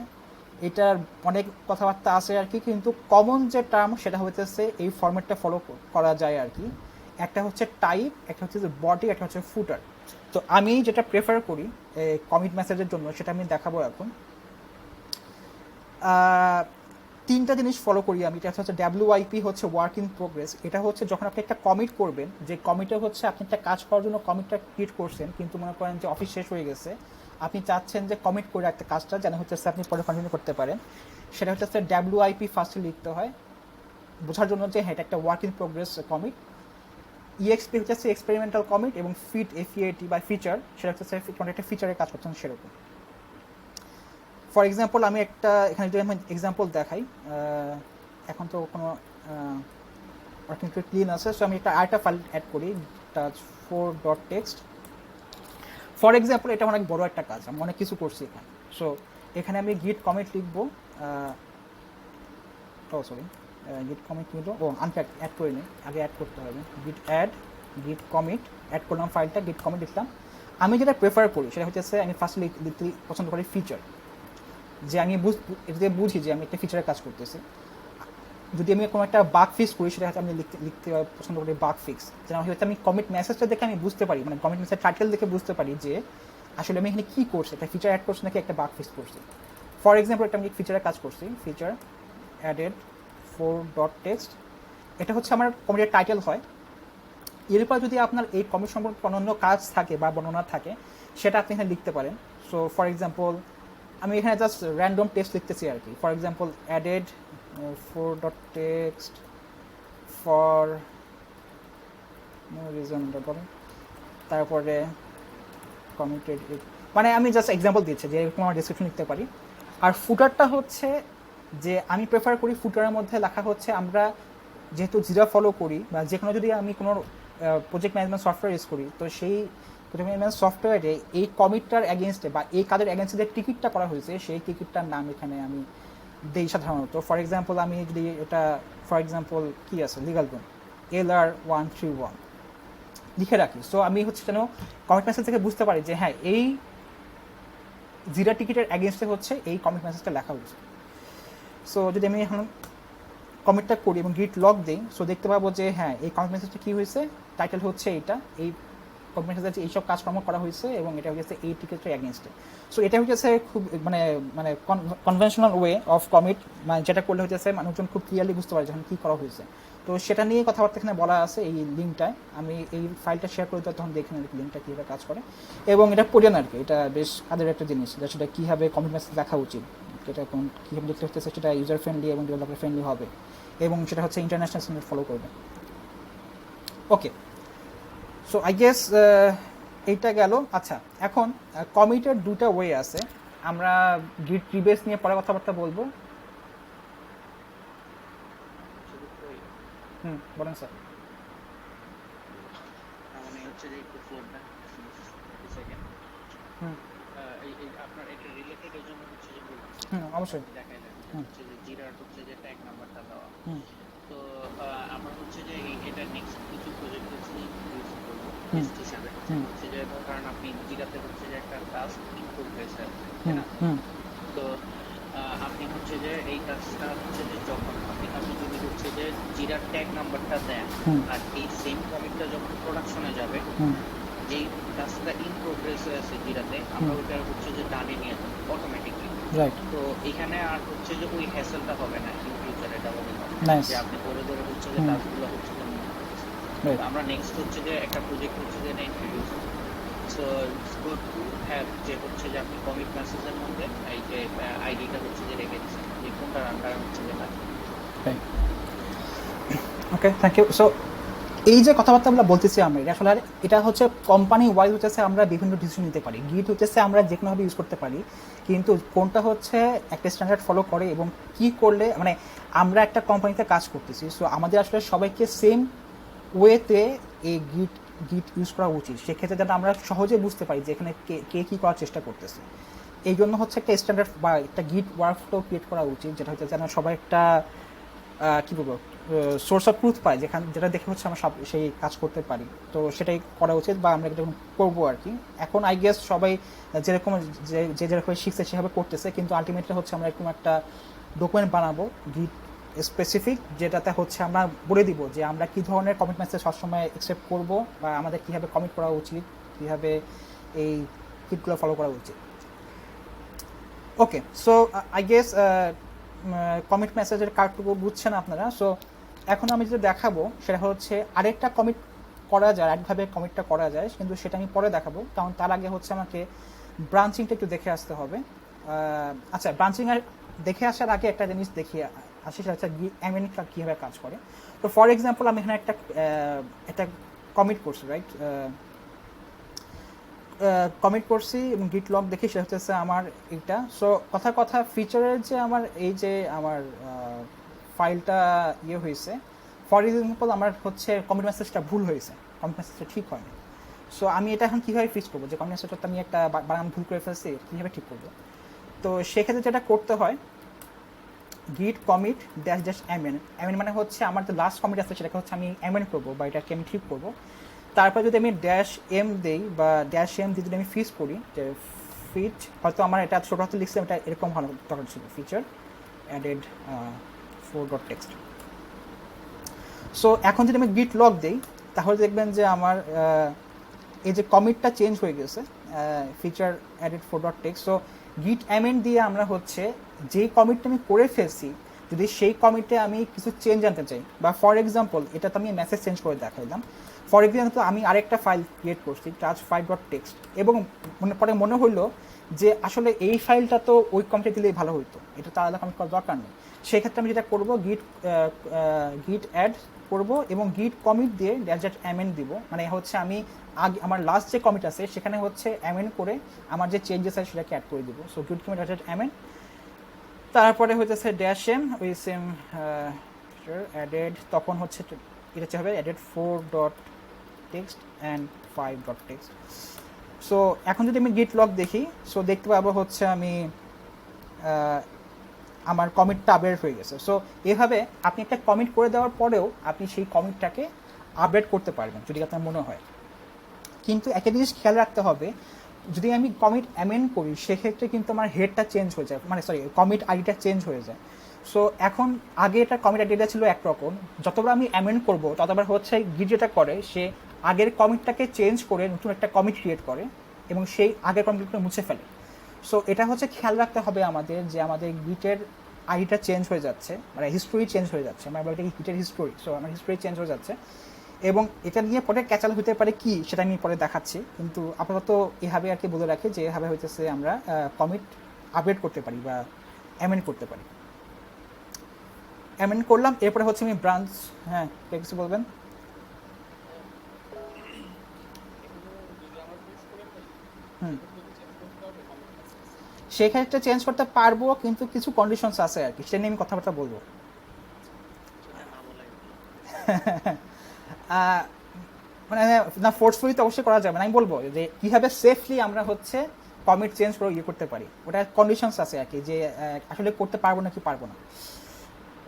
এটার অনেক কথাবার্তা আছে আর কি, কিন্তু কমন যে টার্ম সেটা হইতেছে এই ফরম্যাটটা ফলো করা যায় আর কি। একটা হচ্ছে টাইপ, একটা হচ্ছে যে বডি, একটা হচ্ছে ফুটার। তো আমি যেটা প্রেফার করি কমিট মেসেজের জন্য সেটা আমি দেখাবো এখন। তিনটা জিনিস ফলো করি আমি। এটা হচ্ছে WIP হচ্ছে ওয়ার্ক ইন প্রোগ্রেস। এটা হচ্ছে যখন আপনি একটা কমিট করবেন, যে কমিটে হচ্ছে আপনি একটা কাজ করার জন্য কমিটটা ক্রিয়েট করছেন, কিন্তু মনে করেন যে অফিস শেষ হয়ে গেছে, আপনি চাচ্ছেন যে কমিট করে একটা কাজটা যেন হচ্ছে আপনি পরে কন্টিনিউ করতে পারেন, সেটা হচ্ছে WIP ফার্স্টে লিখতে হয় বোঝার জন্য যে হ্যাঁ এটা একটা work in progress commit. EXP হচ্ছে এক্সপেরিমেন্টাল কমিট, এবং ফিট FEAT বা ফিচার, সেটা হচ্ছে কোনো একটা ফিচারে কাজ করছেন সেরকম। ফর এক্সাম্পল আমি এখানে যদি আমি এক্সাম্পল দেখাই, এখন তো কোনো ওয়ার্কিং ক্লিন আছে, সো আমি আরেকটা ফাইল অ্যাড করি, touch4.txt। ফর এক্সাম্পল এটা অনেক বড় একটা কাজ, আমি অনেক কিছু করছি এখানে। সো এখানে আমি গিট কমিট লিখবো, গিট কমিট লিখবো, অ্যাড করে নিই, আগে অ্যাড করতে হবে, গিট কমিট অ্যাড করলাম ফাইলটা, গিট কমিট লিখলাম। আমি যেটা প্রেফার করি সেটা হচ্ছে আমি ফার্স্ট লিখতে পছন্দ করি ফিচার, যে আমি এটা বুঝি যে আমি একটা ফিচারের কাজ করতেছি। যদি আমি কোনো একটা বাগ ফিক্স করি সেটা হচ্ছে আমি লিখতে পছন্দ করি বাগ ফিক্স, যেন হয়তো আমি কমিট মেসেজটা দেখে আমি বুঝতে পারি, মানে কমিট মেসেজ টাইটেল দেখে বুঝতে পারি যে আসলে আমি এখানে কী করছি, একটা ফিচার অ্যাড করছি নাকি একটা বাগ ফিক্স করছি। ফর এক্সাম্পল একটা আমি ফিচারের কাজ করছি, ফিচার অ্যাডেড 4.txt, এটা হচ্ছে আমার কমিটের টাইটেল হয়। এরপর যদি আপনার এই কমিট সম্পর্কে অন্যান্য কাজ থাকে বা বর্ণনা থাকে সেটা আপনি এখানে লিখতে পারেন। সো ফর এক্সাম্পল আমি এখানে জাস্ট র্যান্ডম টেক্সট লিখতেছি আর কি। For example added 4.txt for no reason, তারপরে কমিটেড, মানে আমি জাস্ট এক্সাম্পল দিচ্ছি যে এরকম আমার ডিসক্রিপশন লিখতে পারি। আর ফুটারটা হচ্ছে যে আমি প্রেফার করি ফুটারের মধ্যে লেখা হচ্ছে, আমরা যেহেতু জিরা ফলো করি বা যে কোনো যদি আমি কোনো প্রজেক্ট ম্যানেজমেন্ট সফটওয়্যার ইউজ করি, তো সেই প্রজেক্ট ম্যানেজমেন্ট সফটওয়্যারে এই কমিটটার অ্যাগেনস্টে বা এই কাজের অ্যাগেনস্টে যে টিকিটটা করা হয়েছে সেই টিকিটটার নাম এখানে আমি দিই সাধারণত। ফর এক্সাম্পল আমি যদি এটা ফর এক্সাম্পল কী আছে লিগাল রুম LR131 লিখে রাখি, সো আমি হচ্ছে যেন কমিট মেসেজ থেকে বুঝতে পারি যে হ্যাঁ এই জিরা টিকিটের অ্যাগেনস্টে হচ্ছে এই কমিট মেসেজটা লেখা হয়েছে। সো যদি আমি এখন কমিটটা করি এবং গিট লগ দিই, সো দেখতে পাবো যে হ্যাঁ এই কমিট মেসেজটা কী হয়েছে, টাইটেল হচ্ছে এইটা, এই কমিট মেসেজে এইসব কাজকর্ম করা হয়েছে এবং এটা হচ্ছে এই টিকিটের অ্যাগেনস্টে। সো এটা হচ্ছে খুব মানে মানে কনভেনশনাল ওয়ে অফ কমিট, মানে যেটা করলে হচ্ছে মানুষজন খুব ক্লিয়ারলি বুঝতে পারে যখন কী করা হয়েছে। তো সেটা নিয়ে কথাবার্তা এখানে বলা আছে এই লিঙ্কটায়, আমি এই ফাইলটা শেয়ার করে তখন দেখে নেব লিঙ্কটা কীভাবে কাজ করে, এবং এটা পড়েন আর কি। এটা বেশ কাজের একটা জিনিস, সেটা কীভাবে কমিট মেসেজ লেখা উচিত, এটা কীভাবে লিখতে হচ্ছে সেটা ইউজার ফ্রেন্ডলি এবং ডেভেলপার ফ্রেন্ডলি হবে, এবং সেটা হচ্ছে ইন্টারন্যাশনাল স্ট্যান্ডার্ড ফলো করবে। ওকে, সো আই গেস এইটা গেল। আচ্ছা, এখন কমিটের দুটা ওয়ে আছে, আমরা গিট রিবেস নিয়ে পরে কথাবার্তা বলবো। বলেন স্যার। মানে হচ্ছে যে একটু ফ্লোরটা সেকেন্ড এই আপনার এটা রিলেটেড এই জন্য হচ্ছে যে অবশ্যই দেখাই হচ্ছে যে জিরার হচ্ছে যে ট্যাগ নাম্বারটা দেওয়া। তো আমরা হচ্ছে যে এটা নেক্সট কিছু প্রজেক্ট হচ্ছে ইউজ করবো টেস্ট হিসাবে, হচ্ছে যে কারণ আপনি জিরাতে হচ্ছে যে একটা টাস্ক ইনপুট হয়েছে, তাই না? তো আপনি হচ্ছে যে এই কাজটা হচ্ছে যে যখন আপনি যদি হচ্ছে যে জিরার ট্যাগ নাম্বারটা দেন আর এই সেম কমিটটা যখন প্রোডাকশনে যাবে, যেই কাজটা ইন প্রোগ্রেস আছে জিরাতে, আমরা ওটা হচ্ছে যে ডানে নিয়ে যাব অটোমেটিকলি। তো এখানে আর হচ্ছে যে ওই হ্যাসেলটা হবে না ইন ফিউচারে, এটা হবে না যে আপনি ধরে ধরে হচ্ছে যে কাজগুলো হচ্ছে যে আমরা নেক্সট হচ্ছে যে একটা প্রজেক্ট হচ্ছে যে introduce. So it's good to have যে হচ্ছে যে আপনি কমিট মেসেজের মধ্যে এই যে আইডিটা হচ্ছে যে রেখে দিচ্ছেন যে কোনটার আন্ডারে হচ্ছে যে কাজ। ওকে, থ্যাংক ইউ। সো এই যে কথাবার্তা আমরা বলতেছি আমরা এটা আসলে এটা হচ্ছে কোম্পানি ওয়াইজ হচ্ছে আমরা বিভিন্ন ডিসিশন নিতে পারি। গিট হচ্ছে আমরা যে কোনোভাবে ইউজ করতে পারি, কিন্তু কোনটা হচ্ছে একটা স্ট্যান্ডার্ড ফলো করে এবং কি করলে মানে আমরা একটা কোম্পানিতে কাজ করতেছি, সো আমাদের আসলে সবাইকে সেম ওয়েতে এই গিট গিট ইউজ করা উচিত। সেক্ষেত্রে যেন আমরা সহজে বুঝতে পারি যে এখানে কে কে কী করার চেষ্টা করতেছে। এই জন্য হচ্ছে একটা স্ট্যান্ডার্ড বা একটা গিট ওয়ার্কফ্লো ক্রিয়েট করা উচিত, যেটা হচ্ছে যেন সবাই একটা কী বলবো সোর্স অফ ট্রুথ পাই, যেটা দেখে হচ্ছে আমরা সব সেই কাজ করতে পারি। তো সেটাই করা উচিত বা আমরা এটা করবো আর কি। এখন আই গেস সবাই যেরকম যে যেরকম শিখছে সেভাবে করতেছে, কিন্তু আলটিমেটলি হচ্ছে আমরা এরকম একটা ডকুমেন্ট বানাবো গিট স্পেসিফিক, যেটাতে হচ্ছে আমরা বলে দিব যে আমরা কী ধরনের কমিট মেসেজ সবসময় অ্যাকসেপ্ট করবো বা আমাদের কীভাবে কমিট করা উচিত, কীভাবে এই গিটগুলো ফলো করা উচিত। ওকে, সো আই গেস কমিট মেসেজের কার্ডটুকু বুঝছেন আপনারা। সো এখন আমি যেটা দেখাবো সেটা হচ্ছে আরেকটা কমিট করা যায়, আরেকভাবে কমিটটা করা যায়, কিন্তু সেটা আমি পরে দেখাবো, কারণ তার আগে হচ্ছে আমাকে ব্রাঞ্চিংটা একটু দেখে আসতে হবে। আচ্ছা, ব্রাঞ্চিং দেখে আসার আগে একটা জিনিস দেখিয়ে আসি, সেটা হচ্ছে এমএন কীভাবে কাজ করে। তো ফর এক্সাম্পল আমি এখানে একটা কমিট করছি, রাইট, কমিট করছি এবং গিট লগ দেখি সেটা হচ্ছে আমার এইটা। সো কথা ফিচারের যে আমার এই যে আমার ফাইলটা ইয়ে হয়েছে, ফর এক্সাম্পল আমার হচ্ছে কমিট মেসেজটা ভুল হয়েছে, কমিট মেসেজটা ঠিক হয়নি। সো আমি এটা এখন কীভাবে ফিক্স করবো যে কমিট মেসেজটা আমি একটা বানান ভুল করে ফেলছি, কীভাবে ঠিক করবো? তো সেক্ষেত্রে যেটা করতে হয়, গিট কমিট ড্যাশ ড্যাশ এমএন মানে হচ্ছে আমার যে লাস্ট কমিট আছে সেটাকে হচ্ছে আমি এমএন করবো বা এটাকে আমি ঠিক করবো। তারপর যদি আমি ড্যাশ এম দিই বা ড্যাশ এম দিয়ে যদি আমি ফিচ করি, যে ফিচ হয়তো আমার এটা ছোটো হাতে লিখছিলাম, এটা এরকম ভালো দরকার ছিল, ফিচার অ্যাডেড 4.txt। সো এখন যদি আমি গিট লগ দিই তাহলে দেখবেন যে আমার এই যে কমিটটা চেঞ্জ হয়ে গেছে, ফিচার অ্যাডেড 4.txt। সো গিট অ্যামেন্ড দিয়ে আমরা হচ্ছে যেই কমিটটা আমি করে ফেলছি, যদি সেই কমিটে আমি কিছু চেঞ্জ আনতে চাই, বা ফর এক্সাম্পল এটা তো আমি মেসেজ চেঞ্জ করে দেখাইলাম, ফর এক্সাম্পল আমি আরেকটা ফাইল ক্রিয়েট করছি touch5.txt, এবং পরে মনে হলো যে আসলে এই ফাইলটা তো ওই কমিটে দিলেই ভালো হতো, এটা তো আলাদা কমিট করার দরকার নেই। সেক্ষেত্রে আমি যেটা করবো, গিট অ্যাড করবো এবং গিট কমিট দিয়ে ড্যাশ ড্যাশ অ্যামেন্ড দিব, মানে হচ্ছে আমি আগে আমার লাস্ট যে কমিট আছে সেখানে হচ্ছে অ্যামেন্ড করে আমার যে চেঞ্জেস আছে সেটাকে অ্যাড করে দিব। সো গিট কমিট ড্যাশ ড্যাশ অ্যামেন্ড, তারপরে হচ্ছে ড্যাশ এম ওই সেম অ্যাডেড, তখন হচ্ছে এটা হচ্ছে হবে added 4.txt and 5.txt। So এখন যদি আমি গিট লগ দেখি, সো দেখতে পাবো হচ্ছে আমি আমার কমিটটা আপডেট হয়ে গেছে। সো এভাবে আপনি একটা কমিট করে দেওয়ার পরেও আপনি সেই কমিটটাকে আপডেট করতে পারবেন যদি আপনার মনে হয়। কিন্তু একটা জিনিস খেয়াল রাখতে হবে, যদি আমি কমিট অ্যামেন্ড করি সেক্ষেত্রে কিন্তু আমার হেডটা চেঞ্জ হয়ে যায়, মানে সরি কমিট আইডিটা চেঞ্জ হয়ে যায়। সো এখন আগে এটা কমিট আইডিটা ছিল একরকম, যতবার আমি অ্যামেন্ড করবো ততবার হচ্ছে গিট যেটা করে সে আগের কমিটটাকে চেঞ্জ করে নতুন একটা কমিট ক্রিয়েট করে এবং সেই আগের কমিটটা মুছে ফেলে। সো এটা হচ্ছে খেয়াল রাখতে হবে আমাদের, যে আমাদের গিটের আইডিটা চেঞ্জ হয়ে যাচ্ছে, মানে হিস্টোরি চেঞ্জ হয়ে যাচ্ছে, আমরা বলি গিটের হিস্টোরি। সো আমার হিস্টোরি চেঞ্জ হয়ে যাচ্ছে এবং এটা নিয়ে পরে ক্যাচাল হতে পারে কি সেটা আমি পরে দেখাচ্ছি, কিন্তু আপাতত এভাবে আর কি বলে রাখি যে এভাবে হইতেছে আমরা কমিট আপডেট করতে পারি বা অ্যামেন্ড করতে পারি। অ্যামেন্ড করলাম, এরপরে হচ্ছে আমি ব্রাঞ্চ, হ্যাঁ কিছু বলবেন? সেক্ষেত্রে চেঞ্জ করতে পারবো, কিন্তু কিছু কন্ডিশনস আছে আর কি, সেটা নিয়ে আমি কথাবার্তা বলবো। মানে না, ফোর্সফুলি তো অবশ্যই করা যাবে না, আমি বলবো যে কীভাবে সেফলি আমরা হচ্ছে কমিট চেঞ্জ করে ইয়ে করতে পারি, ওটা কন্ডিশনস আছে আর কি, যে আসলে করতে পারবো না কি পারবো না।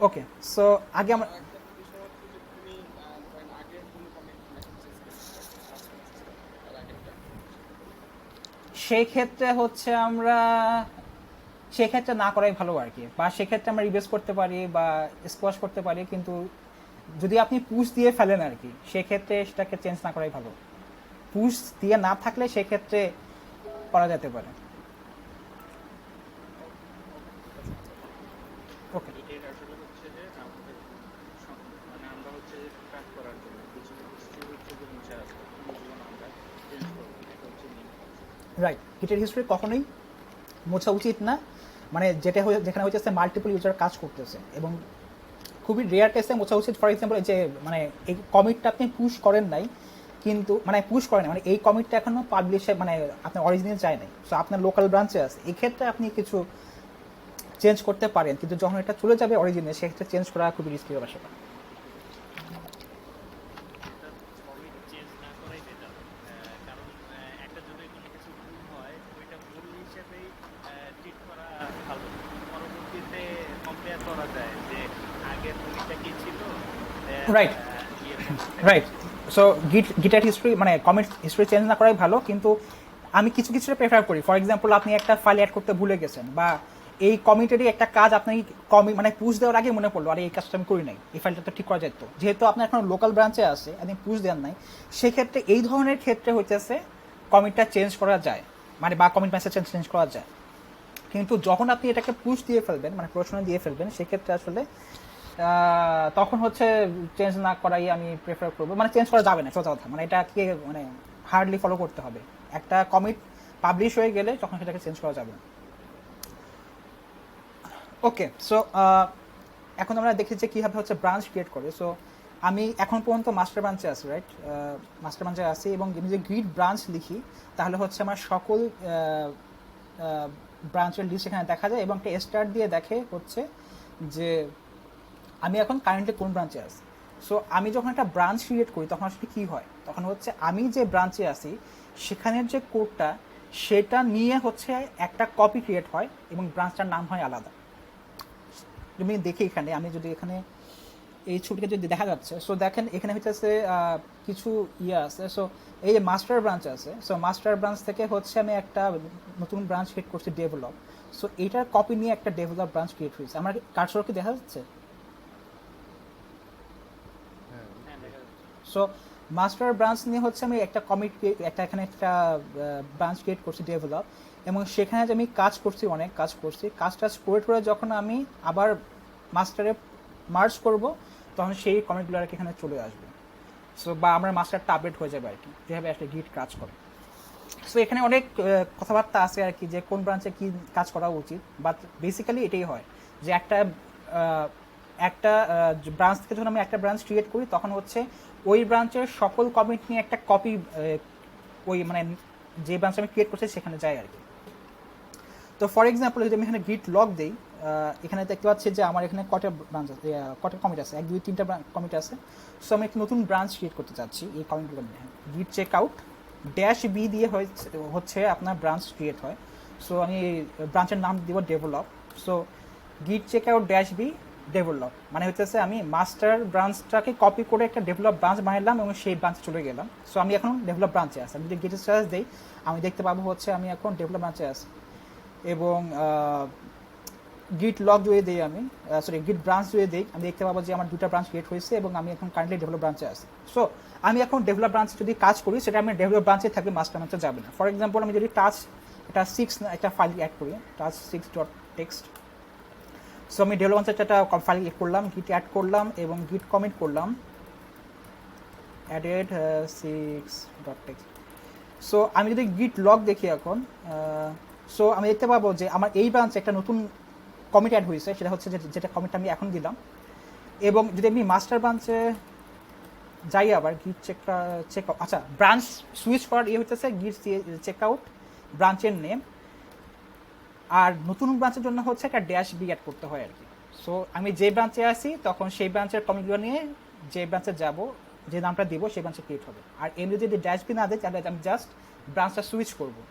ওকে, সো আগে আমরা সেই ক্ষেত্রে হচ্ছে আমরা সেক্ষেত্রে না করাই ভালো আর কি, বা সেক্ষেত্রে আমরা রিবেস করতে পারি বা স্কোয়াশ করতে পারি, কিন্তু যদি আপনি পুশ দিয়ে ফেলেন আর কি সেক্ষেত্রে সেটাকে চেঞ্জ না করাই ভালো। পুশ দিয়ে না থাকলে সেক্ষেত্রে করা যেতে পারে। ওকে, এটার আসলে হচ্ছে যে আমাদের মানে আমরা হচ্ছে যে ট্র্যাক করার জন্য কিছু হিস্ট্রি হচ্ছে যে মুছে আছে, যেগুলো আমরা চেঞ্জ করবো, এটা হচ্ছে মেইন। রাইট, গিটের হিস্ট্রি কখনোই মোছা উচিত না, মানে যেখানে হচ্ছে মাল্টিপল ইউজার কাজ করতেছে এবং খুব খুবই রেয়ার কেসে মোছা উচিত। ফর এক্সাম্পল যে মানে এই কমিটটা আপনি পুশ করেন নাই, কিন্তু মানে পুশ করেন মানে এই কমিটটা এখনো পাবলিশে মানে আপনার অরিজিনাল চায় নাই, সো আপনার লোকাল ব্রাঞ্চে আছে, এই ক্ষেত্রে আপনি কিছু চেঞ্জ করতে পারেন, কিন্তু যখন এটা চলে যাবে অরিজিনে সেক্ষেত্রে চেঞ্জ করা খুবই রিস্কি ব্যাপার সেটা। কমিট চেঞ্জ না করাই বেটার, কারণ একটা যদি কোনো কিছু ভুল হয় ওইটা ভুল হিসেবেই ট্রিট করা ভালো। পরবর্তীতে কম্পেয়ার করা যায় যে আগের ভুলটা কি ছিল, রাইট রাইট। সো গিটের হিস্ট্রি মানে কমিট হিস্ট্রি চেঞ্জ না করাই ভালো, কিন্তু আমি কিছু কিছুটা প্রেফার করি। ফর এক্সাম্পল আপনি একটা ফাইল অ্যাড করতে ভুলে গেছেন, বা এই কমিটেরই একটা কাজ আপনি মানে পুশ দেওয়ার আগে মনে পড়লো আরে এই কাজটা আমি করি নাই, এই ফাইলটা তো ঠিক করা যেত, যেহেতু আপনার এখন লোকাল ব্রাঞ্চে আছে আপনি পুশ দেন নাই, সেক্ষেত্রে এই ধরনের ক্ষেত্রে হইতেছে কমিটটা চেঞ্জ করা যায়, মানে বা কমিট মেসেজ চেঞ্জ করা যায়। কিন্তু যখন আপনি এটাকে পুশ দিয়ে ফেলবেন মানে প্রশ্ন দিয়ে ফেলবেন, সেক্ষেত্রে আসলে তখন হচ্ছে চেঞ্জ না করাই আমি প্রেফার করবো, মানে চেঞ্জ করা যাবে না সোজা কথা, মানে এটাকে মানে হার্ডলি ফলো করতে হবে। একটা কমিট পাবলিশ হয়ে গেলে তখন সেটাকে চেঞ্জ করা যাবে না। ওকে, সো এখন আমরা দেখি যে কীভাবে হচ্ছে ব্রাঞ্চ ক্রিয়েট করে। সো আমি এখন পর্যন্ত মাস্টার ব্রাঞ্চে আছি, রাইট, মাস্টার ব্রাঞ্চে আছি, এবং আমি যদি গ্রিড ব্রাঞ্চ লিখি তাহলে হচ্ছে আমার সকল ব্রাঞ্চের লিস্ট এখানে দেখা যায়, এবং একটা স্টার্ট দিয়ে দেখে হচ্ছে যে আমি এখন কারেন্টলি কোন ব্রাঞ্চে আছি। সো আমি যখন একটা ব্রাঞ্চ ক্রিয়েট করি তখন আসলে কী হয়, তখন হচ্ছে আমি যে ব্রাঞ্চে আছি সেখানের যে কোডটা সেটা নিয়ে হচ্ছে একটা কপি ক্রিয়েট হয় এবং ব্রাঞ্চটার নাম হয় আলাদা। তুমি দেখি এখানে, আমি যদি এখানে এই ছবিটা যদি দেখা যাচ্ছে, সো দেখেন এখানে হচ্ছে কিছু আছে। সো এই যে মাস্টার ব্রাঞ্চ আছে, সো মাস্টার ব্রাঞ্চ থেকে হচ্ছে আমি একটা নতুন ব্রাঞ্চ ক্রিয়েট করছি ডেভেলপ। সো এটার কপি নিয়ে একটা ডেভেলপ ব্রাঞ্চ ক্রিয়েট হয়েছে। আমার কার্সর কি দেখা যাচ্ছে? সো মাস্টার ব্রাঞ্চ নিয়ে হচ্ছে আমি একটা কমিট একটা এখানে একটা ব্রাঞ্চ ক্রিয়েট করছি ডেভেলপ, এবং সেখানে যে আমি কাজ করছি, অনেক কাজ করছি, কাজ করে যখন আমি আবার মাস্টারে মার্জ করব তখন সেই কমিটগুলো আর কি এখানে চলে আসবে। সো বা আমার মাস্টারটা আপডেট হয়ে যাবে আর কি, যেভাবে আসলে গিট কাজ করে। সো এখানে অনেক কথাবার্তা আছে আর কি, যে কোন ব্রাঞ্চে কী কাজ করা উচিত, বাট বেসিক্যালি এটাই হয় যে একটা ব্রাঞ্চ থেকে যখন আমি একটা ব্রাঞ্চ ক্রিয়েট করি তখন হচ্ছে ওই ব্রাঞ্চের সকল কমিট নিয়ে একটা কপি ওই মানে যে ব্রাঞ্চ আমি ক্রিয়েট করছি সেখানে যায় আর কি। তো ফর এক্সাম্পল যদি আমি এখানে গিট লগ দিই, এখানে দেখতে পাচ্ছি যে আমার এখানে কটা ব্রাঞ্চ আছে, কটা কমিট আছে, 1 2 3টা কমিট আছে। সো আমি একটা নতুন ব্রাঞ্চ ক্রিয়েট করতে চাচ্ছি এই কমিটগুলো নিয়ে। গিট চেক আউট -b দিয়ে হচ্ছে আপনার ব্রাঞ্চ ক্রিয়েট হয়। সো আমি ব্রাঞ্চের নাম দিব ডেভেলপ। সো গিট চেক আউট -b ডেভেলপ মানে হচ্ছে আমি মাস্টার ব্রাঞ্চটাকে কপি করে একটা ডেভেলপ ব্রাঞ্চ বানালাম এবং সেই ব্রাঞ্চে চলে গেলাম। সো আমি এখন ডেভেলপ ব্রাঞ্চে আছি। আমি যদি গিট সার্চ দিই আমি দেখতে পাবো হচ্ছে আমি এখন ডেভেলপ ব্রাঞ্চে আছি, এবং গিট লগ যদি দিই আমি গিট ব্রাঞ্চ যদি দিই আমি দেখতে পাবো যে আমার 2টা ব্রাঞ্চ ক্রিয়েট হয়েছে এবং আমি এখন কারেন্টলি ডেভেলপ ব্রাঞ্চে আছি। সো আমি এখন ডেভেলপ ব্রাঞ্চে যদি কাজ করি সেটা আমি ডেভেলপ ব্রাঞ্চে থাকবে, মাস্টার ব্রাঞ্চে যাবে না। ফর এক্সাম্পল আমি যদি এটা 6 একটা ফাইল অ্যাড করি, touch6.txt। সো আমি ডেভেলপ ব্রাঞ্চে একটা ফাইল করলাম, গিট অ্যাড করলাম এবং গিট কমিট করলাম added 6.txt। সো আমি যদি গিট লগ দেখি এখন, সো আমি দেখতে পাবো যে আমার এই ব্রাঞ্চে একটা নতুন কমিট অ্যাড হয়েছে, সেটা হচ্ছে যেটা কমিটটা আমি এখন দিলাম। এবং যদি আমি মাস্টার ব্রাঞ্চে যাই আবার গিট চেক আচ্ছা ব্রাঞ্চ সুইচ করার হচ্ছে গিট চেক আউট ব্রাঞ্চের নেম, আর নতুন ব্রাঞ্চের জন্য হচ্ছে একটা -b অ্যাড করতে হয় আর কি। সো আমি যে ব্রাঞ্চে আসি তখন সেই ব্রাঞ্চের কমিটগুলো নিয়ে যে ব্রাঞ্চে যাব, যে নামটা দিব সেই ব্রাঞ্চে ক্রিয়েট হবে। আর এমনি যদি -b না দেয় তাহলে আমি জাস্ট ব্রাঞ্চটা সুইচ করবো।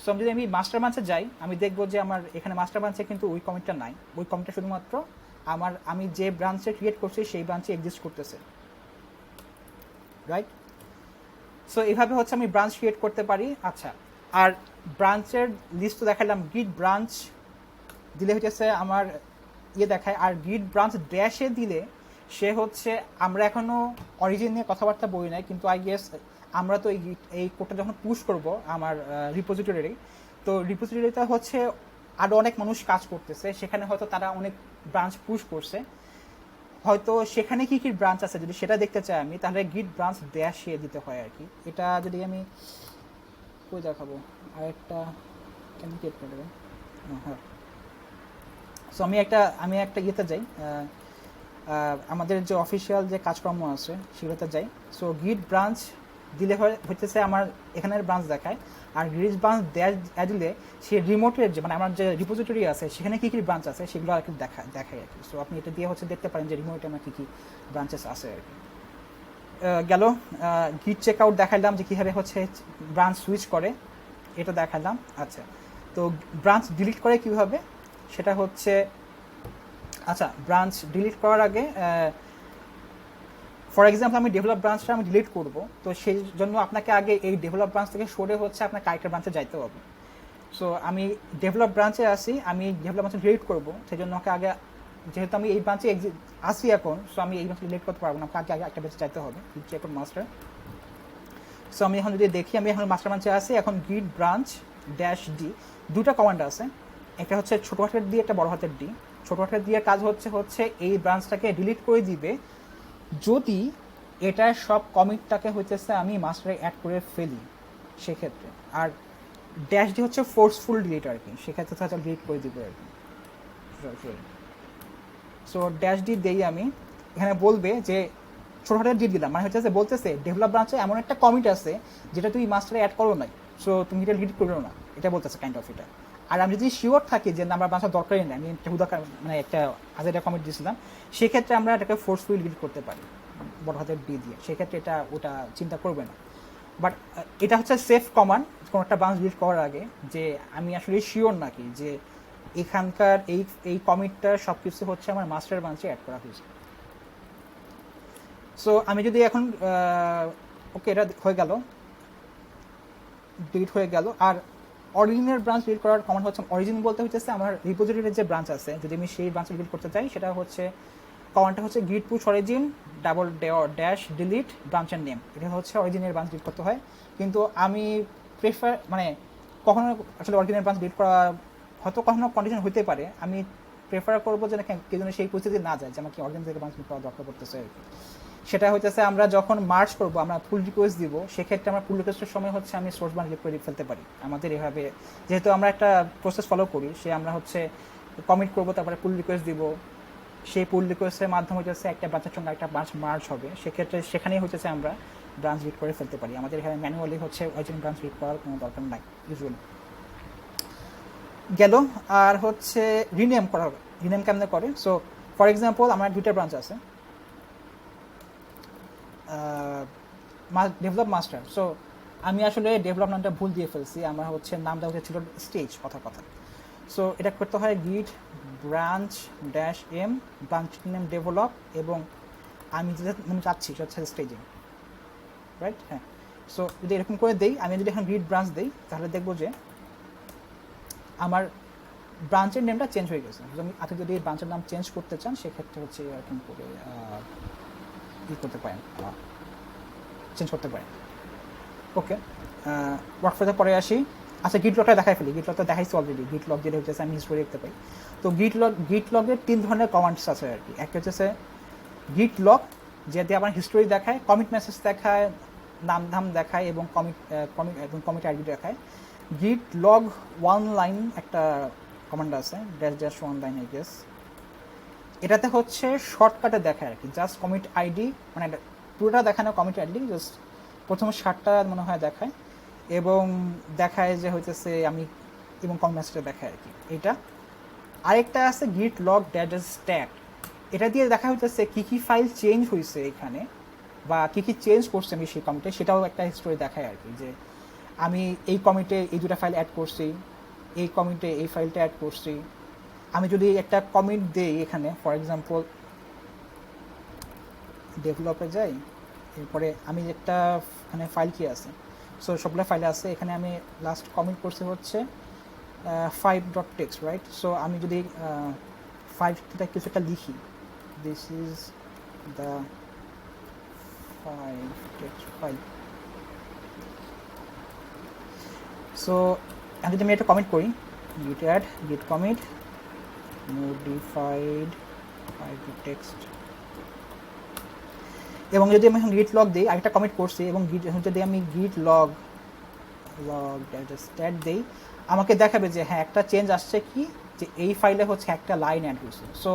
সো আমি যদি মাস্টার ব্রাঞ্চে যাই আমি দেখবো যে আমার এখানে মাস্টার ব্রাঞ্চে কিন্তু ওই কমিটটা নাই, ওই কমিটটা শুধুমাত্র আমি যে ব্রাঞ্চে ক্রিয়েট করছি সেই ব্রাঞ্চে এক্সিস্ট করতেছে, রাইট। সো এইভাবে হচ্ছে আমি ব্রাঞ্চ ক্রিয়েট করতে পারি। আচ্ছা, আর ব্রাঞ্চের লিস্ট তো দেখালাম, গিট ব্রাঞ্চ দিলে হচ্ছে আমার দেখায়, আর গিট ব্রাঞ্চ ড্যাশে দিলে সে হচ্ছে আমরা এখনও অরিজিন নিয়ে কথাবার্তা বলি নাই, কিন্তু আই গেস আমরা তো এই কোডটা যখন পুশ করব আমার রিপোজিটরি, তো রিপোজিটরিতে হচ্ছে আরও অনেক মানুষ কাজ করতেছে, সেখানে হয়তো তারা অনেক ব্রাঞ্চ পুশ করছে, হয়তো সেখানে কি কি ব্রাঞ্চ আছে যদি সেটা দেখতে চাই আমি, তাহলে গিট ব্রাঞ্চ ড্যাশে দিতে হয় আর কি। এটা যদি আমি কই দেখাবো আরেকটা কেন ক্রিয়েট করে দেবেন, হ্যাঁ। সো আমি একটা ইয়েতে যাই, আমাদের যে অফিসিয়াল যে কাজকর্ম আছে সেগুলোতে যাই। সো গিট ব্রাঞ্চ দিলে হইতেছে আমার এখানের ব্রাঞ্চ দেখায়, আর গিট ব্রাঞ্চ দিলে সে রিমোটের যে মানে আমার যে রিপোজিটরি আছে সেখানে কী কী ব্রাঞ্চ আছে সেগুলো আর কি দেখায় আর কি। সো আপনি এটা দিয়ে হচ্ছে দেখতে পারেন যে রিমোটে আমার কী কী ব্রাঞ্চেস আছে আর কি। গেল গিট চেক আউট দেখাইলাম যে কীভাবে হচ্ছে ব্রাঞ্চ সুইচ করে, এটা দেখালাম। আচ্ছা, তো ব্রাঞ্চ ডিলিট করে কীভাবে সেটা হচ্ছে, আচ্ছা ব্রাঞ্চ ডিলিট করার আগে ফর এক্সাম্পল আমি ডেভেলপ ব্রাঞ্চটা আমি ডিলিট করব, তো সেই জন্য আপনাকে আগে এই ডেভেলপ ব্রাঞ্চ থেকে সরে হচ্ছে আপনার আরেকটা ব্রাঞ্চে যাইতে হবে। সো আমি ডেভেলপ ব্রাঞ্চে আসি, আমি ডেভেলপ ব্রাঞ্চে ডিলিট করবো, সেই জন্য আমাকে আগে, যেহেতু আমি এই ব্রাঞ্চে আসি এখন, সো আমি এই ব্রাঞ্চে ডিলিট করতে পারবো না, আমাকে আগে একটা ব্রাঞ্চে চাইতে হবে, চেক মাস্টার। সো আমি এখন যদি দেখি, আমি এখন মাস্টার ব্রাঞ্চে আসি, এখন গিট ব্রাঞ্চ -d দুটা কমান্ড আছে, একটা হচ্ছে ছোট হাতের ডি, একটা বড় হাতের ডি। ছোট হাতের দিয়ে কাজ হচ্ছে এই ব্রাঞ্চটাকে ডিলিট করে দিবে যদি এটার সব কমিটটাকে হইতেছে আমি মাস্টারে অ্যাড করে ফেলি সেক্ষেত্রে। আর -d হচ্ছে ফোর্সফুল ডিলিট আর কি, সেক্ষেত্রে তাহলে ডিলিট করে দিবে আর কি। সো -d দেই আমি, এখানে বলবে যে ছোট হাতের ডি দিলাম, মানে হচ্ছে বলতেছে ডেভেলপ ব্রাঞ্চে এমন একটা কমিট আছে যেটা তুই মাস্টারে অ্যাড করো নাই, সো তুমি এটা ডিলিট করো না, এটা বলতেছে কাইন্ড অফ এটা। আর আমি যদি শিওর থাকি যে আমার ব্রাঞ্চের দরকারই নেই, আমি একটা মানে একটা আজের কমিট দিয়েছিলাম, সেক্ষেত্রে আমরা এটাকে ফোর্সফুলি ডিলিট করতে পারি বড় হাতের ডি দিয়ে, সেক্ষেত্রে ওটা চিন্তা করবে না। বাট এটা হচ্ছে সেফ কমান্ড কোনো একটা ব্রাঞ্চ ডিলিট করার আগে, যে আমি আসলে শিওর নাকি যে এখানকার এই কমিটটা সব কিছু হচ্ছে আমার মাস্টার ব্রাঞ্চে অ্যাড করা হয়েছে। সো আমি যদি এখন ওকে এটা হয়ে গেল, ডিলিট হয়ে গেল। আর অরিজিনের ব্রাঞ্চ ডিলিট করার কমান্ড হচ্ছে, অরিজিন বলতে হচ্ছে আমার রিপোজিটরির যে ব্রাঞ্চ আছে, যদি আমি সেই ব্রাঞ্চ ডিলিট করতে চাই, সেটা হচ্ছে কমান্ডটা হচ্ছে git push origin -delete ব্রাঞ্চের নেম, এটা হচ্ছে অরিজিনের ব্রাঞ্চ ডিলিট করতে হয়। কিন্তু আমি প্রেফার মানে কখনো আসলে অরিজিনের ব্রাঞ্চ ডিলিট করা হয়তো কখনো কন্ডিশন হতে পারে, আমি প্রেফার করবো যে কেউ যেন সেই পরিস্থিতি না যায় যে আমাকে অরিজিন থেকে ব্রাঞ্চ ডিলিট করা দরকার পড়তেছে আর কি। সেটা হইতেছে আমরা যখন মার্চ করবো, আমরা পুল রিকোয়েস্ট দিব, সেক্ষেত্রে আমরা পুল রিকোয়েস্টের সময় হচ্ছে আমি সোর্স ব্রাঞ্চ ডিলিট করে ফেলতে পারি। আমাদের এভাবে যেহেতু আমরা একটা প্রসেস ফলো করি, সে আমরা হচ্ছে কমিট করবো, তারপরে পুল রিকোয়েস্ট দিব, সেই পুল রিকোয়েস্টের মাধ্যমে হচ্ছে একটা ব্রাঞ্চের সঙ্গে একটা ব্রাঞ্চ মার্জ হবে, সেক্ষেত্রে সেখানেই হচ্ছে আমরা ব্রাঞ্চ ডিলিট করে ফেলতে পারি। আমাদের এখানে ম্যানুয়ালি হচ্ছে অরিজিন ব্রাঞ্চ ডিলিট করার কোনো দরকার নাই ইউজুয়ালি। গেল আর হচ্ছে রিনেম করা হবে, রিনেম কেমনে করে। সো ফর এক্সাম্পল আমার দুইটা ব্রাঞ্চ আছে, ডেভেলপ মাস্টার। সো আমি আসলে ডেভেলপমেন্টটা ভুল দিয়ে ফেলছি, আমার হচ্ছে নামটা হচ্ছে ছিল স্টেজ কথা। সো এটা করতে হয় গিট branch -m branch name develop, এবং আমি যেটা মানে চাচ্ছি সেটা হচ্ছে স্টেজিং, রাইট? হ্যাঁ। সো যদি এরকম করে দেই, আমি যদি এখন গিট ব্রাঞ্চ দিই, তাহলে দেখবো যে আমার ব্রাঞ্চের নেমটা চেঞ্জ হয়ে গেছে। আপনি যদি ব্রাঞ্চের নাম চেঞ্জ করতে চান, সেক্ষেত্রে হচ্ছে এরকম করে করতে পারেন, চেঞ্জ করতে পারেন। ওকে, ওয়ার্কফ্লোতে পরে আসি। আচ্ছা, গিট লগটা দেখাই ফেলি, গিট লগটা দেখাইছি অলরেডি, গিট লগ যেটা হচ্ছে আমি হিস্টোরি দেখতে পাই। তো গিট লগের 3 ধরনের কমান্ডস আছে আর কি। একটা হচ্ছে গিট লগ, যেটা আমার হিস্টোরি দেখায়, কমিট মেসেজ দেখায়, নাম ধাম দেখায়, এবং কমিট আইডি দেখায়। গিট লগ 1 লাইন একটা কমান্ড আছে, -1 লাইন আই গেস। এটাতে হচ্ছে শর্টকাটে দেখায় আর কি, জাস্ট কমিট আইডি, মানে পুরোটা দেখায় না, কমিট আইডি জাস্ট প্রথম 7টা মনে হয় দেখায়, এবং দেখায় যে হইতেছে আমি, এবং কমিট মেসেজটা দেখায় আর কি এটা। আরেকটা আছে গিট লগ -stat, এটা দিয়ে দেখা হইতেছে কী কী ফাইল চেঞ্জ হয়েছে এখানে, বা কী কী চেঞ্জ করছে আমি সেই কমিটে, সেটাও একটা হিস্টোরি দেখায় আর কি, যে আমি এই কমিটে এই 2টা ফাইল অ্যাড করছি, এই কমিটে এই ফাইলটা অ্যাড করছি। আমি যদি একটা কমিট দিই এখানে, ফর এক্সাম্পল ডেভেলপে যাই, এরপরে আমি একটা মানে ফাইল কি আছে, সো সবগুলো ফাইলে আছে, এখানে আমি লাস্ট কমিট করছি হচ্ছে 5.txt, রাইট? সো আমি যদি 5টা কিছু একটা লিখি, this is the 5.txt file. So আমি যদি এটা কমিট করি, git add git commit modified 5.txt, এবং যদি আমি এখন গিট লগ দিই, আরেকটা কমিট করছি, এবং যদি আমি গিট লগ stat দিই, আমাকে দেখাবে যে হ্যাঁ একটা চেঞ্জ আসছে, কি যে এই ফাইলে হচ্ছে একটা লাইন অ্যাড হয়েছে। সো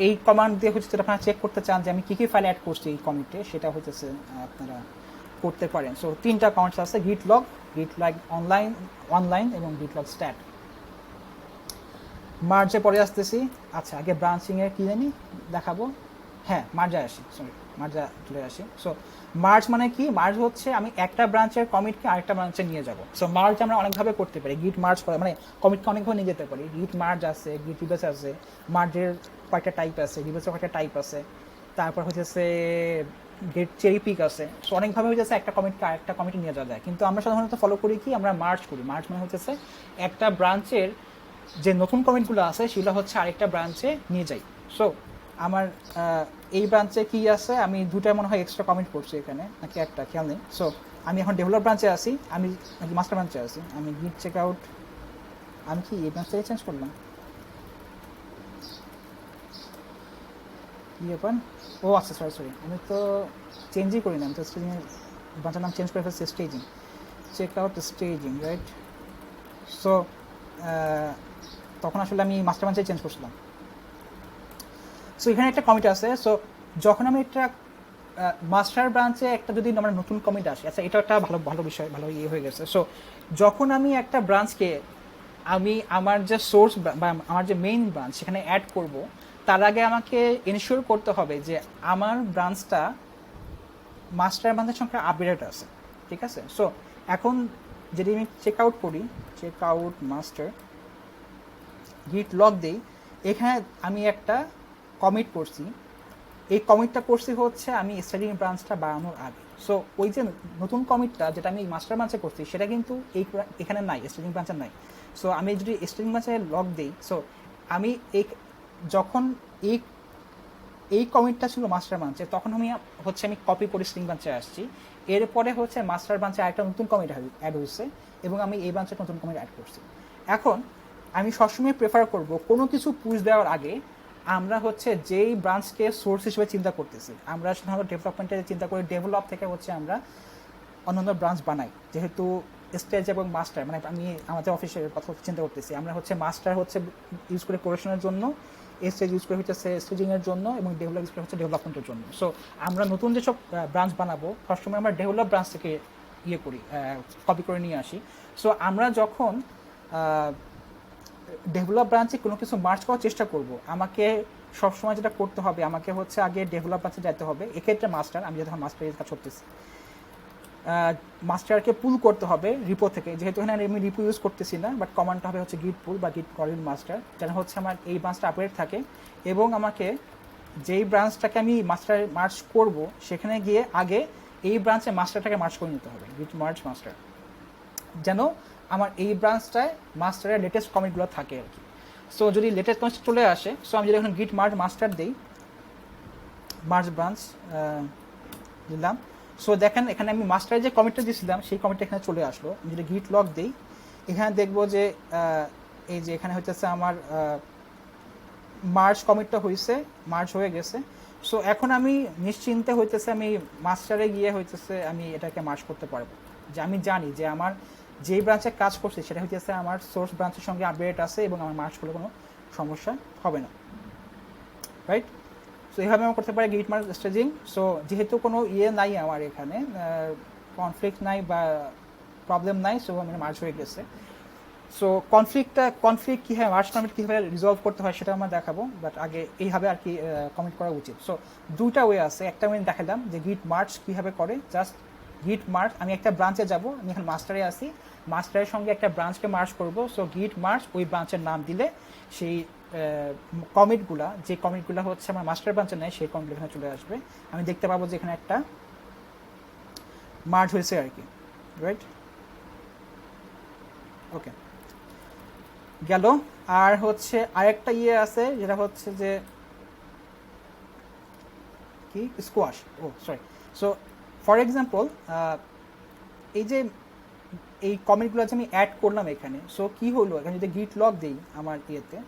এই কমান্ড দিয়ে হচ্ছে যদি আপনারা চেক করতে চান যে আমি কী কী ফাইল অ্যাড করছি এই কমিটে, সেটা হচ্ছে আপনারা করতে পারেন। সো 3টা কমান্ডস আছে, গিট লগ অনলাইন এবং গিট লগ স্ট্যাট। মার্জে পরে আসতেছি। আচ্ছা, আগে ব্রাঞ্চিংয়ের কী জানি দেখাবো, হ্যাঁ মার্জে আসি, সরি মার্জা চলে আসি। সো মার্জ মানে কি, মার্জ হচ্ছে আমি একটা ব্রাঞ্চের কমিটকে আরেকটা ব্রাঞ্চে নিয়ে যাব। সো মার্জ আমরা অনেকভাবে করতে পারি, গিট মার্জ করে মানে কমিটকে অনেকভাবে নিয়ে যেতে পারি। গিট মার্জ আছে, গিট রিবেস আছে, মার্জের কয়েকটা টাইপ আছে, রিবেসের কয়েকটা টাইপ আছে, তারপর হচ্ছে গেট চেরি পিক আছে। সো অনেকভাবে হচ্ছে একটা কমিটকে আরেকটা কমিটে নিয়ে যাওয়া যায়, কিন্তু আমরা সাধারণত ফলো করি কি, আমরা মার্জ করি। মার্জ মানে হচ্ছে একটা ব্রাঞ্চের যে নতুন কমিটগুলো আছে সেগুলো হচ্ছে আরেকটা ব্রাঞ্চে নিয়ে যাই। সো আমার এই ব্রাঞ্চে কি আছে, আমি দুটা মনে হয় এক্সট্রা কমেন্ট করছি এখানে, নাকি একটা খেয়াল নেই। সো আমি এখন ডেভেলপ ব্রাঞ্চে আছি, আমি মাস্টার ব্রাঞ্চে আছি। আমি গিট চেক আউট, আমি কি এই ব্রাঞ্চ থেকে চেঞ্জ করলাম, কি ব্যাপার? ও আচ্ছা, সরি আমি তো চেঞ্জই করি না, আমি তো স্টেজিং ব্রাঞ্চের নাম চেঞ্জ করে ফেলছি, staging, check out staging, right? So তখন আসলে আমি মাস্টার ব্রাঞ্চে চেঞ্জ করছিলাম। সো এখানে একটা কমিট আছে। সো যখন আমি একটা মাস্টার ব্রাঞ্চে একটা যদি আমার নতুন কমিট আসে, আচ্ছা এটা একটা ভালো বিষয়, ভালো ইয়ে হয়ে গেছে। সো যখন আমি একটা ব্রাঞ্চকে আমি আমার যে সোর্স বা আমার যে মেইন ব্রাঞ্চ সেখানে অ্যাড করব, তার আগে আমাকে এনশিওর করতে হবে যে আমার ব্রাঞ্চটা মাস্টার ব্রাঞ্চের সঙ্গে আপডেট আছে, ঠিক আছে? সো এখন যদি আমি চেক আউট করি, চেক আউট মাস্টার, গিট লগ দিই, এখানে আমি একটা কমিট করছি। এই কমিটটা করছি হচ্ছে আমি স্টাডিং ব্রাঞ্চটা বাড়ানোর আগে। সো ওই যে নতুন কমিটটা যেটা আমি মাস্টার ব্রাঞ্চে করছি সেটা কিন্তু এখানে নাই, স্টাডিং ব্রাঞ্চে নাই। সো আমি যদি স্টাডিং ব্রাঞ্চে লগ দিই, সো আমি যখন এই কমিটটা ছিল মাস্টার ব্রাঞ্চে, তখন আমি কপি করে স্টাডিং ব্রাঞ্চে আসছি। এরপরে হচ্ছে মাস্টার ব্রাঞ্চে আরেকটা নতুন কমিট অ্যাড হয়েছে এবং আমি এই ব্রাঞ্চে নতুন কমিট অ্যাড করছি। এখন আমি সবসময় প্রেফার করব কোনো কিছু পুশ দেওয়ার আগে আমরা যেই ব্রাঞ্চকে সোর্স হিসেবে চিন্তা করতেছি, আমরা সাধারণত ডেভেলপমেন্টে চিন্তা করি, ডেভেলপ থেকে আমরা অন্যান্য ব্রাঞ্চ বানাই। যেহেতু স্টেজ এবং মাস্টার, মানে আমি আমাদের অফিসের কথা চিন্তা করতেছি, আমরা মাস্টার ইউজ করে কোরেশনের জন্য, স্টেজ ইউজ করে স্টেজিংয়ের জন্য, এবং ডেভেলপ ইউজ করে ডেভেলপমেন্টের জন্য। সো আমরা নতুন যেসব ব্রাঞ্চ বানাবো সবসময় আমরা ডেভেলপ ব্রাঞ্চ থেকে ইয়ে করি, কপি করে নিয়ে আসি। সো আমরা যখন ডেভেলপ ব্রাঞ্চে কোনো কিছু মার্চ করার চেষ্টা করব, আমাকে সবসময় যেটা করতে হবে, আমাকে আগে ডেভেলপ ব্রাঞ্চে যেতে হবে। এক্ষেত্রে মাস্টার, আমি যখন মাস্টারের কাজ করতেছি, মাস্টারকে পুল করতে হবে রিপো থেকে। যেহেতু এখানে আমি রিপো ইউজ করতেছি না, বাট কমান্ডটা হবে গিট পুল বা গিট কলিন মাস্টার, যেন আমার এই ব্রাঞ্চটা আপডেট থাকে। এবং আমাকে যেই ব্রাঞ্চটাকে আমি মাস্টার মার্চ করব সেখানে গিয়ে আগে এই ব্রাঞ্চে মাস্টারটাকে মার্চ করে নিতে হবে, গিট মার্চ মাস্টার, যেন আমার এই ব্রাঞ্চটায় মাস্টারের লেটেস্ট কমিটগুলো থাকে আর কি। সো যদি লেটেস্ট কমিট চলে আসে, সো আমি যদি এখন গিট মার্চ মাস্টার দিই, মার্চ ব্রাঞ্চ দিলাম, সো দেখেন এখানে আমি মাস্টারে যে কমিটটা দিয়েছিলাম সেই কমিটটা এখানে চলে আসলো। আমি যদি গিট লগ দিই, এখানে দেখবো যে এই যে এখানে আমার মার্চ কমিটটা মার্চ হয়ে গেছে। সো এখন আমি নিশ্চিন্তে আমি মাস্টারে গিয়ে আমি এটাকে মার্চ করতে পারবো, যে আমি জানি যে আমার যেই ব্রাঞ্চে কাজ করছি সেটা আমার সোর্স ব্রাঞ্চের সঙ্গে আপডেট আছে এবং আমার মার্চ করলে কোনো সমস্যা হবে না, রাইট? সো এইভাবে আমরা করতে পারি গিট মার্চ স্টেজিং। সো যেহেতু কোনো নাই আমার এখানে, কনফ্লিক্ট নাই বা প্রবলেম নাই, সো আমার মার্চ হয়ে গেছে। সো কনফ্লিক্ট কীভাবে মার্চ কমিট কীভাবে রিজলভ করতে হয় সেটা আমরা দেখাবো, বাট আগে এইভাবে আর কি কমিট করা উচিত। সো দুইটা ওয়ে আছে, একটা আমি দেখালাম যে গিট মার্চ কীভাবে করে। জাস্ট গিট মার্চ, আমি একটা ব্রাঞ্চে যাব, আমি এখন মাস্টারে আসি, মাস্টারের সঙ্গে একটা ব্রাঞ্চকে মার্চ করব। সো গিট মার্চ, ওই ব্রাঞ্চের নাম দিলে সেই কমিটগুলা, যে কমিটগুলো আমার মাস্টার ব্রাঞ্চে নেয় সেই কমিটগুলো এখানে চলে আসবে। আমি দেখতে পাবো যে এখানে একটা মার্চ হয়েছে আর কি, রাইট? ওকে, গেল। আর আরেকটা আছে যেটা যে কি squash, oh sorry. So for example এই যে এই কমিটগুলো আমি অ্যাড করলাম এখানে, সো কি হলো, এখানে যদি গিট লগ দিই আমার ইয়েতে,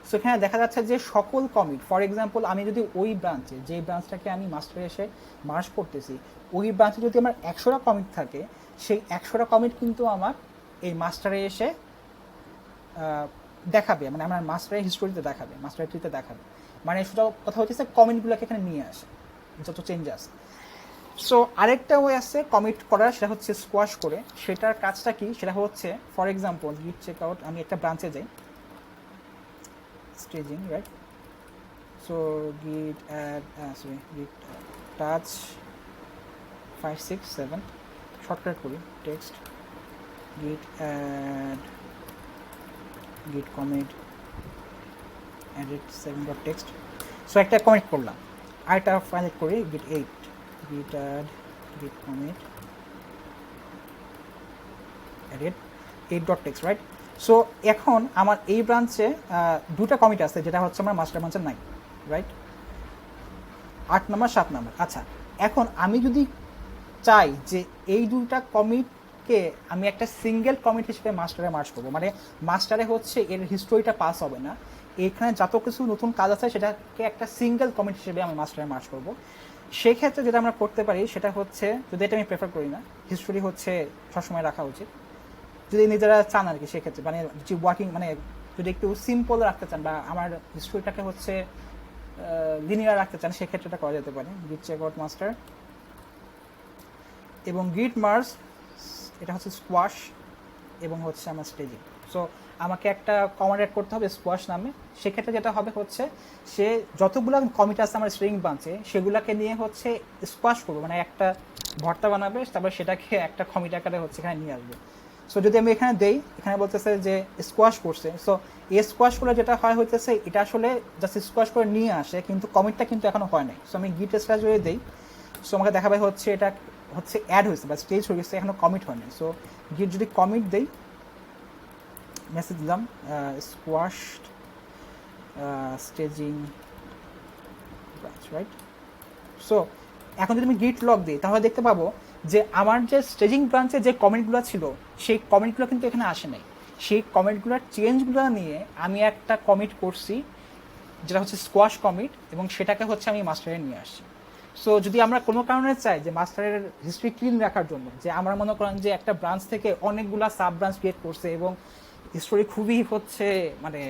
সো এখানে দেখা যাচ্ছে যে সকল কমিট, ফর এক্সাম্পল আমি যদি ওই ব্রাঞ্চে, যে ব্রাঞ্চটাকে আমি মাস্টারে এসে মার্চ করতেছি, ওই ব্রাঞ্চে যদি আমার 100টা কমিট থাকে, সেই 100টা কমিট কিন্তু আমার এই মাস্টারে এসে দেখাবে, মানে আমার মাস্টারের হিস্টোরিতে দেখাবে, মাস্টার ট্রিতে দেখাবে। মানে সেটা কথা হচ্ছে কমেন্টগুলোকে এখানে নিয়ে আসে যত চেঞ্জ আছে। সো আরেকটা ওয়ে আছে কমিট করার, সেটা হচ্ছে স্কোয়াশ করে। সেটার কাজটা কি, সেটা হচ্ছে ফর এক্সাম্পল গিট চেক আউট, আমি একটা ব্রাঞ্চে যাই, স্টেজিং রাইট, সো গিট অ্যাড গিট টাচ 5 6 7 শর্টকাট করি text, git add git commit edit 7.txt, so একটা কমিট করলাম। আরেকটা ফাইল করি git 8 git add git commit edit 8.txt right. So এখন আমার এই ব্রাঞ্চে দুটা কমিট আছে, যেটা হচ্ছে আমার মাস্টার ব্রাঞ্চের নাই রাইট, 8 নম্বর 7 নম্বর। আচ্ছা, এখন আমি যদি চাই যে এই দুটা কমিটকে আমি একটা সিঙ্গেল কমিট হিসেবে মাস্টারে মার্জ করবো, মানে মাস্টারে হচ্ছে এর হিস্টোরিটা পাস হবে না, এখানে যত কিছু নতুন কাজ আছে সেটাকে একটা সিঙ্গেল কমিট হিসেবে আমি মাস্টারে মার্জ করবো। সেক্ষেত্রে যেটা আমরা করতে পারি সেটা হচ্ছে, যদি এটা আমি প্রেফার করি না, হিস্টোরি হচ্ছে সবসময় রাখা উচিত যদি নিজেরা চান আর কি, সেক্ষেত্রে মানে যে ওয়ার্কিং মানে যদি একটু সিম্পল রাখতে চান বা আমার হিস্টোরিটাকে হচ্ছে লিনিয়ার রাখতে চান, সেক্ষেত্রে এটা করা যেতে পারে। গিট চেক আউট মাস্টার এবং গিট মার্জ, এটা হচ্ছে স্কোয়াশ এবং হচ্ছে আমার স্টেজিং। সো আমাকে একটা কমান্ড অ্যাড করতে হবে স্কোয়াশ নামে। সেক্ষেত্রে যেটা হবে হচ্ছে, সে যতগুলো কমিট আছে আমার স্ট্রিং ব্রাঞ্চে সেগুলোকে নিয়ে হচ্ছে স্কোয়াশ করবো, মানে একটা ভর্তা বানাবে, তারপর সেটাকে একটা কমিট আকারে হচ্ছে এখানে নিয়ে আসবে। সো যদি আমি এখানে দেই, এখানে বলতেছে যে স্কোয়াশ করছে, সো এই স্কোয়াশ করে যেটা হয় হইতেছে এটা আসলে জাস্ট স্কোয়াশ করে নিয়ে আসে, কিন্তু কমিটটা কিন্তু এখনো হয় নাই। সো আমি গিট স্ল্যাশ যদি দেই, সো আমাকে দেখাবে হচ্ছে এটা হচ্ছে অ্যাড হয়েছে বা স্টেজ হয়ে গেছে, এখনো কমিট হয়নি। সো গিট যদি কমিট দেই, মেসেজ দিলাম squash staging branch right. So এখন যদি আমি গিট লগ দিই, তাহলে দেখতে পাবো যে আমার যে স্টেজিং ব্রাঞ্চে যে কমেন্টগুলো ছিল সেই কমেন্টগুলো কিন্তু এখানে আসে নাই। সেই কমেন্টগুলোর চেঞ্জগুলো নিয়ে আমি একটা কমিট করছি যেটা হচ্ছে স্কোয়াশ কমিট, এবং সেটাকে হচ্ছে আমি মাস্টারে নিয়ে আসছি। সো যদি আমরা কোনো কারণে চাই যে মাস্টারের হিস্ট্রি ক্লিন রাখার জন্য, যে আমরা মনে করেন যে একটা ব্রাঞ্চ থেকে অনেকগুলা সাব ব্রাঞ্চ ক্রিয়েট করছে এবং হিস্টোরি খুবই হচ্ছে মানে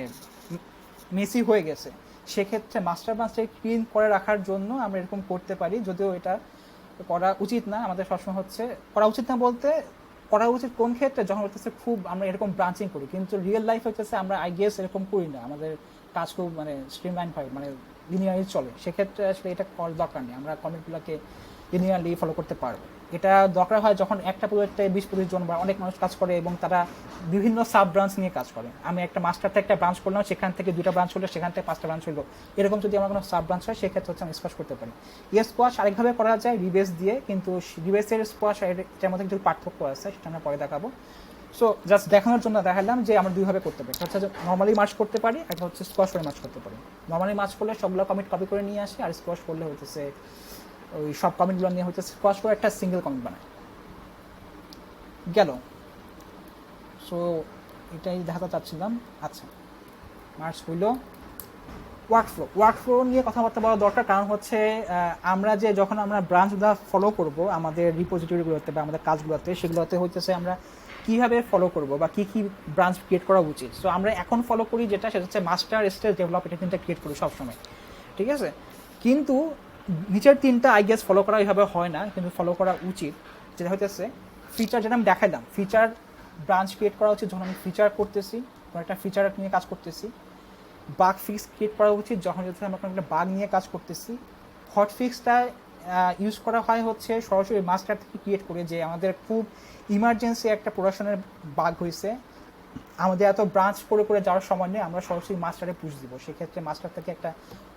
মেসি হয়ে গেছে, সেক্ষেত্রে মাস্টার ব্রাঞ্চটাকে ক্লিন করে রাখার জন্য আমরা এরকম করতে পারি। যদিও এটা করা উচিত না, আমাদের সবসময় হচ্ছে করা উচিত না বলতে, করা উচিত কোন ক্ষেত্রে, যখন হচ্ছে খুব আমরা এরকম ব্রাঞ্চিং করি, কিন্তু রিয়েল লাইফ হচ্ছে আমরা আই গেস এরকম করি না, আমাদের কাজ খুব মানে স্ট্রিমলাইন হয়, মানে লিনিয়ারলি চলে। সেক্ষেত্রে আসলে এটা করার দরকার নেই, আমরা কমিটগুলোকে লিনিয়ারলি ফলো করতে পারবো। এটা দরকার হয় যখন একটা প্রজেক্টে 20-25 জন বা অনেক মানুষ কাজ করে এবং তারা বিভিন্ন সাব ব্রাঞ্চ নিয়ে কাজ করে। আমি একটা মাস্টার থেকে একটা ব্রাঞ্চ করলাম, সেখান থেকে 2টা ব্রাঞ্চ হলো, সেখান থেকে 5টা ব্রাঞ্চ হলো, এরকম যদি আমার কোনো সাব ব্রাঞ্চ হয় সেক্ষেত্রে হচ্ছে আমি স্কোয়াশ করতে পারি। স্কোয়াশ আরেকভাবে করা যায় রিবেস দিয়ে, কিন্তু রিবেসের স্কোয়াশ এটার মধ্যে কিছু পার্থক্য আছে, সেটা আমরা পরে দেখাবো। সো জাস্ট দেখানোর জন্য দেখালাম যে আমরা দুইভাবে করতে পারি, হচ্ছে নর্মালি মার্চ করতে পারি, একটা হচ্ছে স্কোয়াশ করে মার্চ করতে পারি। নর্মালি মার্চ করলে সবগুলো কমিট কপি করে নিয়ে আসি, আর স্কোয়াশ করলে হচ্ছে ওই সব কমেন্টগুলো নিয়ে হচ্ছে স্কোয়াশ করে একটা সিঙ্গেল কমেন্ট বানায় গেল। সো এটাই দেখাতে চাচ্ছিলাম। আচ্ছা, মার্চ হইল। ওয়ার্কফ্লো নিয়ে কথাবার্তা বলা দরকার, কারণ হচ্ছে আমরা যে যখন আমরা ব্রাঞ্চগুলো ফলো করব আমাদের রিপোজিটরিগুলোতে বা আমাদের কাজগুলোতে, সেগুলোতে হচ্ছে আমরা কীভাবে ফলো করব বা কী কী ব্রাঞ্চ ক্রিয়েট করা উচিত। সো আমরা এখন ফলো করি যেটা, সেটা হচ্ছে মাস্টার স্টেজ ডেভেলপ, এটা কিন্তু ক্রিয়েট করি সবসময়, ঠিক আছে। কিন্তু নিচের 3টা আই গেস ফলো করা এইভাবে হয় না, কিন্তু ফলো করা উচিত। যেটা হইতেছে ফিচার, যেটা আমি দেখাইলাম, ফিচার ব্রাঞ্চ ক্রিয়েট করা উচিত যখন আমি ফিচার করতেছি, কোনো একটা ফিচার নিয়ে কাজ করতেছি। বাগ ফিক্স ক্রিয়েট করা উচিত যখন হচ্ছে আমরা কোনো একটা বাগ নিয়ে কাজ করতেছি। হট ফিক্সটা ইউজ করা হয় হচ্ছে সরাসরি মাস্টার থেকে ক্রিয়েট করে, যে আমাদের খুব ইমার্জেন্সি একটা প্রোডাকশনের বাগ হয়েছে, আমাদের এত ব্রাঞ্চ করে করে যাওয়ার সময় নেই, আমরা সরাসরি মাস্টারে পুশ দিব, সেক্ষেত্রে মাস্টার থেকে একটা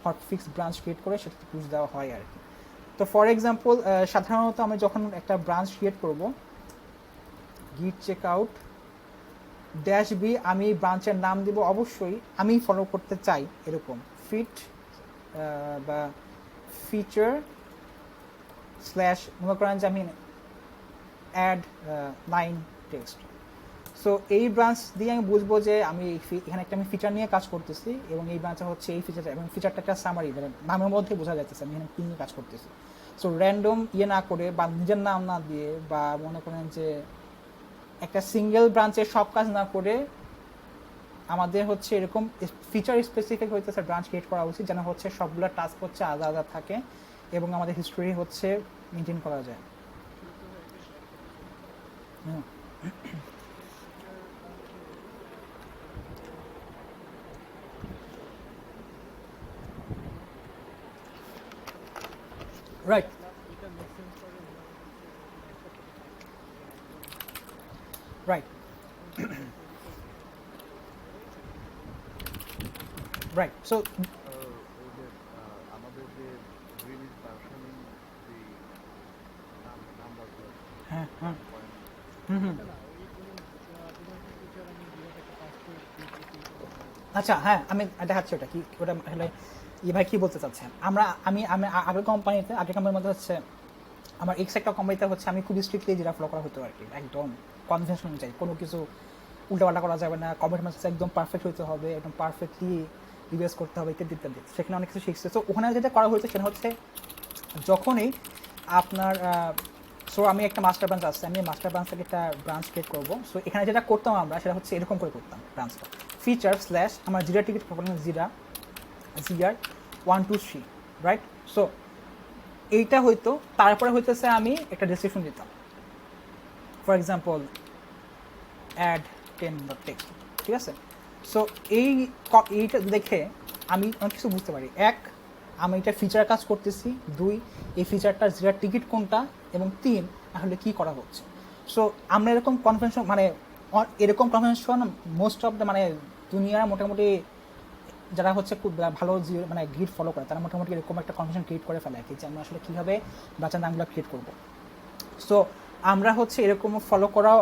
হট ফিক্স ব্রাঞ্চ ক্রিয়েট করে সেটাতে পুশ দেওয়া হয় আর কি। তো ফর এক্সাম্পল সাধারণত আমি যখন একটা ব্রাঞ্চ ক্রিয়েট করব, গিট চেক আউট ড্যাশ বি, আমি ব্রাঞ্চের নাম দিব অবশ্যই আমি ফলো করতে চাই এরকম ফিট বা ফিচার স্ল্যাশ, মনে করেন যে আমি অ্যাড 9 টেক্সট। সো এই ব্রাঞ্চ দিয়ে আমি বুঝবো যে আমি এখানে একটা আমি ফিচার নিয়ে কাজ করতেছি এবং এই ব্রাঞ্চে হচ্ছে এই ফিচারটা, এবং ফিচারটা একটা সামারি, মানে নামের মধ্যে বোঝা যাচ্ছে আমি এখানে কী নিয়ে কাজ করতেছি। সো র্যান্ডম না করে বা নিজের নাম না দিয়ে, বা মনে করেন যে একটা সিঙ্গেল ব্রাঞ্চের সব কাজ না করে আমাদের হচ্ছে এরকম ফিচার স্পেসিফিক হইতেছে ব্রাঞ্চ ক্রিয়েট করা উচিত, যেন হচ্ছে সবগুলো টাস্ক হচ্ছে আলাদা আলাদা থাকে এবং আমাদের হিস্টোরি হচ্ছে মেনটেন করা যায়। Right, right, right. সো ওই যে আমাদের যে রিলিজ ভার্সনিং যে নাম্বারগুলো হ্যাঁ, হ্যাঁ, পয়েন্ট হুম, হুম। আচ্ছা, হ্যাঁ, আমি দেখাচ্ছি ওটা কি, ওটা আসলে ভাই কি বলতে চাচ্ছেন। আমি আমি আগের কোম্পানির মধ্যে হচ্ছে আমার এক্স একটা কোম্পানিতে হচ্ছে আমি খুব স্ট্রিক্টলি যেটা ফলো করা হতো আর কি, একদম কনভেনশন অনুযায়ী, কোনো কিছু উল্টাপাল্টা করা যাবে না, কমেন্ট মেসেজ একদম পারফেক্ট হতে হবে, একদম পারফেক্টলি রিভাইজ করতে হবে, ইত্যাদি ইত্যাদি। সেখানে অনেক কিছু শিখছে। তো ওখানে যেটা করা হয়েছে সেটা হচ্ছে যখনই আপনার সো আমি একটা মাস্টার ব্রাঞ্চ আসছে, আমি মাস্টার ব্রাঞ্চ থেকে একটা ব্রাঞ্চ ক্রিয়েট করবো। সো এখানে যেটা করতাম আমরা সেটা হচ্ছে এরকম করে করতাম ব্রাঞ্চটা, ফিচার স্ল্যাশ আমার জিরা টিকিট জিরা জিআর 123, রাইট। সো এইটা হয়তো তারপরে হইতেছে আমি একটা ডেসক্রিপশন দিতাম, ফর এক্সাম্পল অ্যাড 10.text, ঠিক আছে। সো এইটা দেখে আমি অনেক কিছু বুঝতে পারি। এক, আমি এটা ফিচার কাজ করতেছি। দুই, এই ফিচারটার জিরার টিকিট কোনটা, এবং তিন, আসলে কী করা হচ্ছে। সো আমরা এরকম কনভেনশন এরকম কনভেনশন মোস্ট অফ দ্য দুনিয়ার মোটামুটি যারা হচ্ছে খুব ভালো গ্রিড ফলো করে তারা মোটামুটি এরকম একটা কনভেনশন ক্রিয়েট করে ফেলে আর কি, যে আমরা আসলে কীভাবে বাচ্চার নামগুলো ক্রিয়েট করবো। সো আমরা হচ্ছে এরকম ফলো করা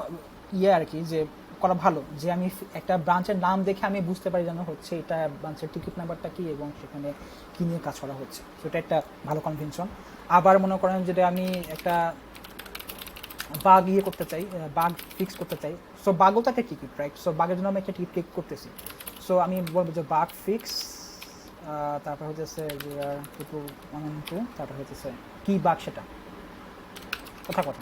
আর কি, যে করা ভালো, যে আমি একটা ব্রাঞ্চের নাম দেখে আমি বুঝতে পারি যেন হচ্ছে এটা ব্রাঞ্চের টিকিট নাম্বারটা কী এবং সেখানে কী নিয়ে কাজ করা হচ্ছে। সেটা একটা ভালো কনভেনশন। আবার মনে করেন যদি আমি একটা বাগ করতে চাই, বাগ ফিক্স করতে চাই, সো বাগও তো একটা টিকিট, রাইট। সো বাগের জন্য আমি একটা টিকিট ক্লিক করতেছি। সো আমি বলবো যে বাগ ফিক্স, তারপর হচ্ছে 112, তারপর হচ্ছে কী বাগ সেটা কথা।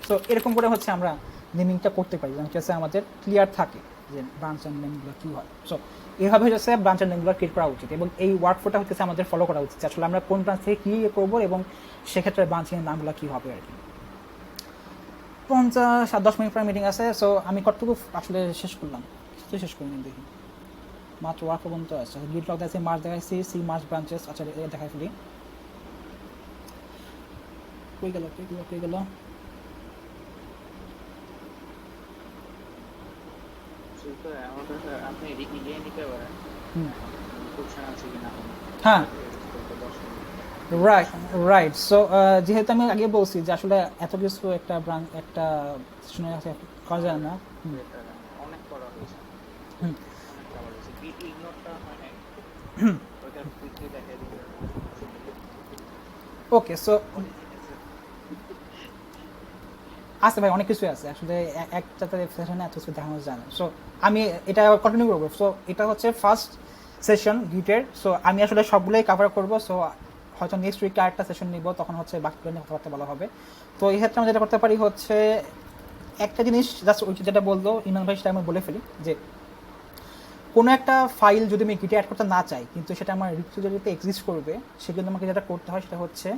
সো এরকম করে হচ্ছে আমরা নেমিংটা করতে পারি, যেন হচ্ছে আমাদের ক্লিয়ার থাকে যে ব্রাঞ্চের নেমগুলো কী হয়। সো এইভাবে হচ্ছে ব্রাঞ্চের নেমগুলো ক্রিয়েট করা উচিত, এবং এই ওয়ার্কফ্লোটা হচ্ছে আমাদের ফলো করা উচিত, আসলে আমরা কোন ব্রাঞ্চ থেকে কী করবো এবং সেক্ষেত্রে ব্রাঞ্চের নামগুলো কী হবে আর কি। 50-10 মিনিট পর মিটিং আছে। সো আমি কতটুকু আসলে শেষ করলাম, কিছু শেষ করিনি দেখি, মাত্র ওয়ার্ক পর্যন্ত আছে। গিট লগ আছে, মার্চ দেখাইছি, সি মার্চ ব্রাঞ্চেস, আচ্ছা দেখাই ফেলি। কই গেল আপনি ইয়ে নিতে পারেন, কোশ্চেন আছে কিনা। হ্যাঁ, রাইট। সো যেহেতু আমি আগে বলছি যে আসলে এত কিছু একটা শুনে করা যায় না। অনেক করা হয়েছে, হুম, অনেক করা হয়েছে। গিট ইগনোরটা হয় নাই, ওইটা কুইকলি দেখাই দিবে। ওকে। সো আছে ভাই, অনেক কিছু আছে আসলে, একটা সেশনে এত কিছু দেখানো যায় না। সো আমি এটা কন্টিনিউ করবো। সো এটা হচ্ছে ফার্স্ট সেশন গিটের। সো আমি আসলে সবগুলোই কভার করবো। সো হয়তো নেক্সট উইকে আরেকটা সেশন নিব, তখন হচ্ছে বাকিগুলো নিয়ে কথাবার্তা বলা হবে। তো এই ক্ষেত্রে আমি যেটা করতে পারি হচ্ছে একটা জিনিস, জাস্ট ওই যেটা বললো ইমান ভাই সেটা আমি বলে ফেলি, যে কোনো একটা ফাইল যদি আমি গিটে অ্যাড করতে না চাই কিন্তু সেটা আমার রিপোজিটরিতে এক্সিস্ট করবে, সেজন্য আমাকে যেটা করতে হয় সেটা হচ্ছে,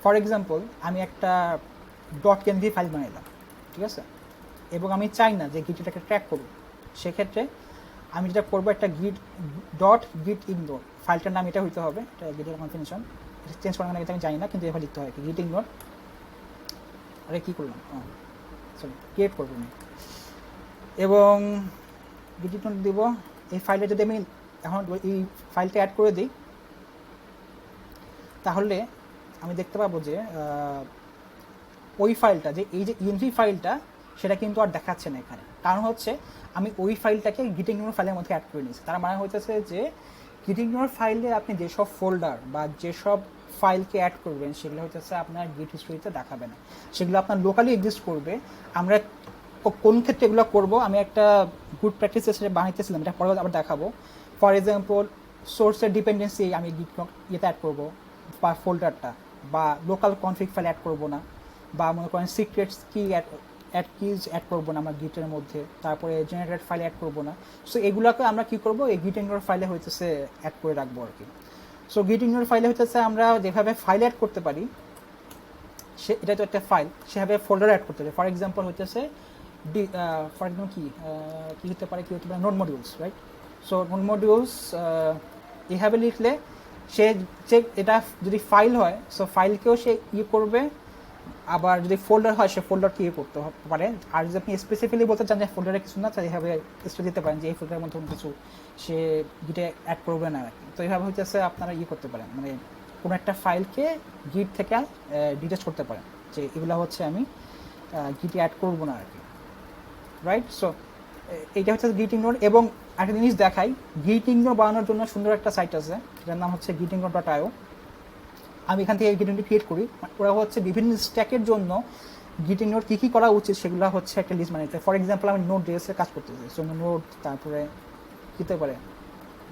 ফর এক্সাম্পল আমি একটা .env ফাইল বানাইলাম, ঠিক আছে, এবং আমি চাই না যে গিটটাকে ট্র্যাক করব। সেক্ষেত্রে আমি যেটা করবো, একটা git ignore ফাইলটার নাম এটা হইতে হবে, এটা গিটের কনফিনিশন চেঞ্জ করার মানে আমি জানি না, কিন্তু এভাবে লিখতে হয় কি, git ignore, আরে কী করলাম, সরি ক্রিয়েট করবো আমি, এবং git ignore দিব। এই ফাইলে যদি আমি এখন এই ফাইলটা অ্যাড করে দিই, তাহলে আমি দেখতে পাবো যে ওই ফাইলটা, যে এই যে env ফাইলটা, সেটা কিন্তু আর দেখাচ্ছে না এখানে। কারণ হচ্ছে আমি ওই ফাইলটাকে git ignore ফাইলের মধ্যে অ্যাড করে নিয়েছি। তার মানে হইতেছে যে git ignore ফাইলে আপনি যেসব ফোল্ডার বা যেসব ফাইলকে অ্যাড করবেন সেগুলো হইতেছে আপনার গিট হিস্ট্রিতে দেখাবে না, সেগুলো আপনার লোকালি এক্সিস্ট করবে। আমরা কোন ক্ষেত্রে এগুলো করবো, আমি একটা গুড প্র্যাকটিস হিসেবে বানাইতেছিলাম, এটা পরে আবার দেখাবো। ফর এক্সাম্পল সোর্সের ডিপেন্ডেন্সি আমি গিট ইয়েতে অ্যাড করবো, বা ফোল্ডারটা, বা লোকাল কনফিগ ফাইল অ্যাড করবো না, বা মনে করেন সিক্রেটস কি অ্যাড কিজ অ্যাড করবো না আমরা গিটের মধ্যে, তারপরে জেনারেটেড ফাইল অ্যাড করবো না। সো এগুলোকে আমরা কী করবো, এই গিট ইগনোর ফাইলে হইতেছে অ্যাড করে রাখবো আর কি। সো গিট ইগনোর ফাইলে হইতেছে আমরা যেভাবে ফাইল অ্যাড করতে পারি, এটা তো একটা ফাইল, সেভাবে ফোল্ডার অ্যাড করতে পারি। ফর এক্সাম্পল হইতেছে ফর এক্সাম্পল কী হতে পারে node modules, right? So node modules এভাবে লিখলে সে এটা যদি ফাইল হয়, সো ফাইলকেও সে করবে, আবার যদি ফোল্ডার হয় সে ফোল্ডারকে করতে পারে। আর যদি আপনি স্পেসিফিকলি বলতে চান যে ফোল্ডারে কিছু না, তাহলে এভাবে স্পেস দিতে পারেন যে এই ফোল্ডারের মধ্যে কিছু সে গিটে অ্যাড করবে না আর কি। তো এইভাবে হইতেছে আপনারা করতে পারেন, মানে কোনো একটা ফাইলকে গিট থেকে ডিটেচ করতে পারেন যে এগুলো হচ্ছে আমি গিটে অ্যাড করবো না আর কি, রাইট? সো এইটা হচ্ছে গিট ইগনোর। এবং একটা জিনিস দেখাই, গিট ইগনোর বানানোর জন্য সুন্দর একটা সাইট আছে, যার নাম হচ্ছে gitignore.io। আমি এখান থেকে গিট ইগনোর ক্রিয়েট করি। ওরা হচ্ছে বিভিন্ন স্ট্যাকের জন্য গিট ইগনোর কী কী করা উচিত সেগুলো হচ্ছে একটা লিস্ট বানাইতে। ফর এক্সাম্পল আমি নোড জেএসের কাজ করতেছি, সো নোড, তারপরে কীতে পারে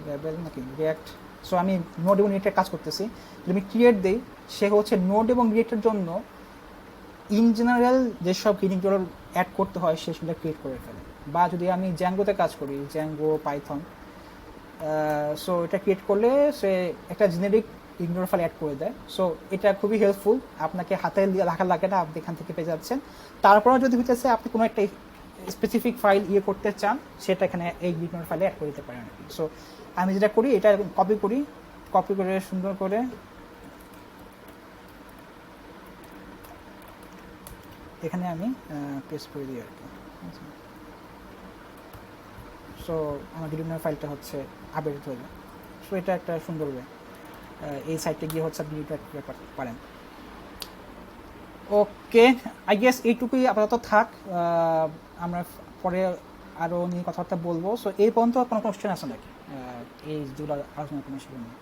লেভেল নাকি রিয়াক্ট। সো আমি নোড এবং রিয়েক্টের কাজ করতেছি, যদি আমি ক্রিয়েট দিই, সে হচ্ছে নোড এবং রিয়েক্টের জন্য ইন জেনারেল যেসব গিট ইগনোর অ্যাড করতে হয় সেগুলো ক্রিয়েট করে ফেলে। বা যদি আমি জ্যাঙ্গোতে কাজ করি, জ্যাঙ্গো, পাইথন, সো এটা ক্রিয়েট করলে সে একটা জেনেরিক ইগনোর ফাইল অ্যাড করে দেয়। সো এটা খুবই হেল্পফুল, আপনাকে হাতে রাখা লাগে না, আপনি এখান থেকে পেয়ে যাচ্ছেন। তারপরেও যদি হইতেছে আপনি কোনো একটা স্পেসিফিক ফাইল করতে চান, সেটা এখানে এই ইগনোর ফাইলে অ্যাড করে দিতে পারেন। সো আমি যেটা করি, এটা কপি করে সুন্দর করে এখানে আমি পেস্ট করে দিই আর কি। সো আমার গিটইগনোর ফাইলটা হচ্ছে আপডেট হয়ে যায়। সো এটা একটা সুন্দর ওয়ে, এই সাইটে গিয়ে হচ্ছে আপনি পারেন। ওকে, আই গেস এইটুকুই আপাতত থাক, আমরা পরে আরও নিয়ে কথাবার্তা বলবো। সো এই পর্যন্ত কোনো কোশ্চেন আছে নাকি এই যেগুলো আলোচনা করবো সেগুলো নিয়ে?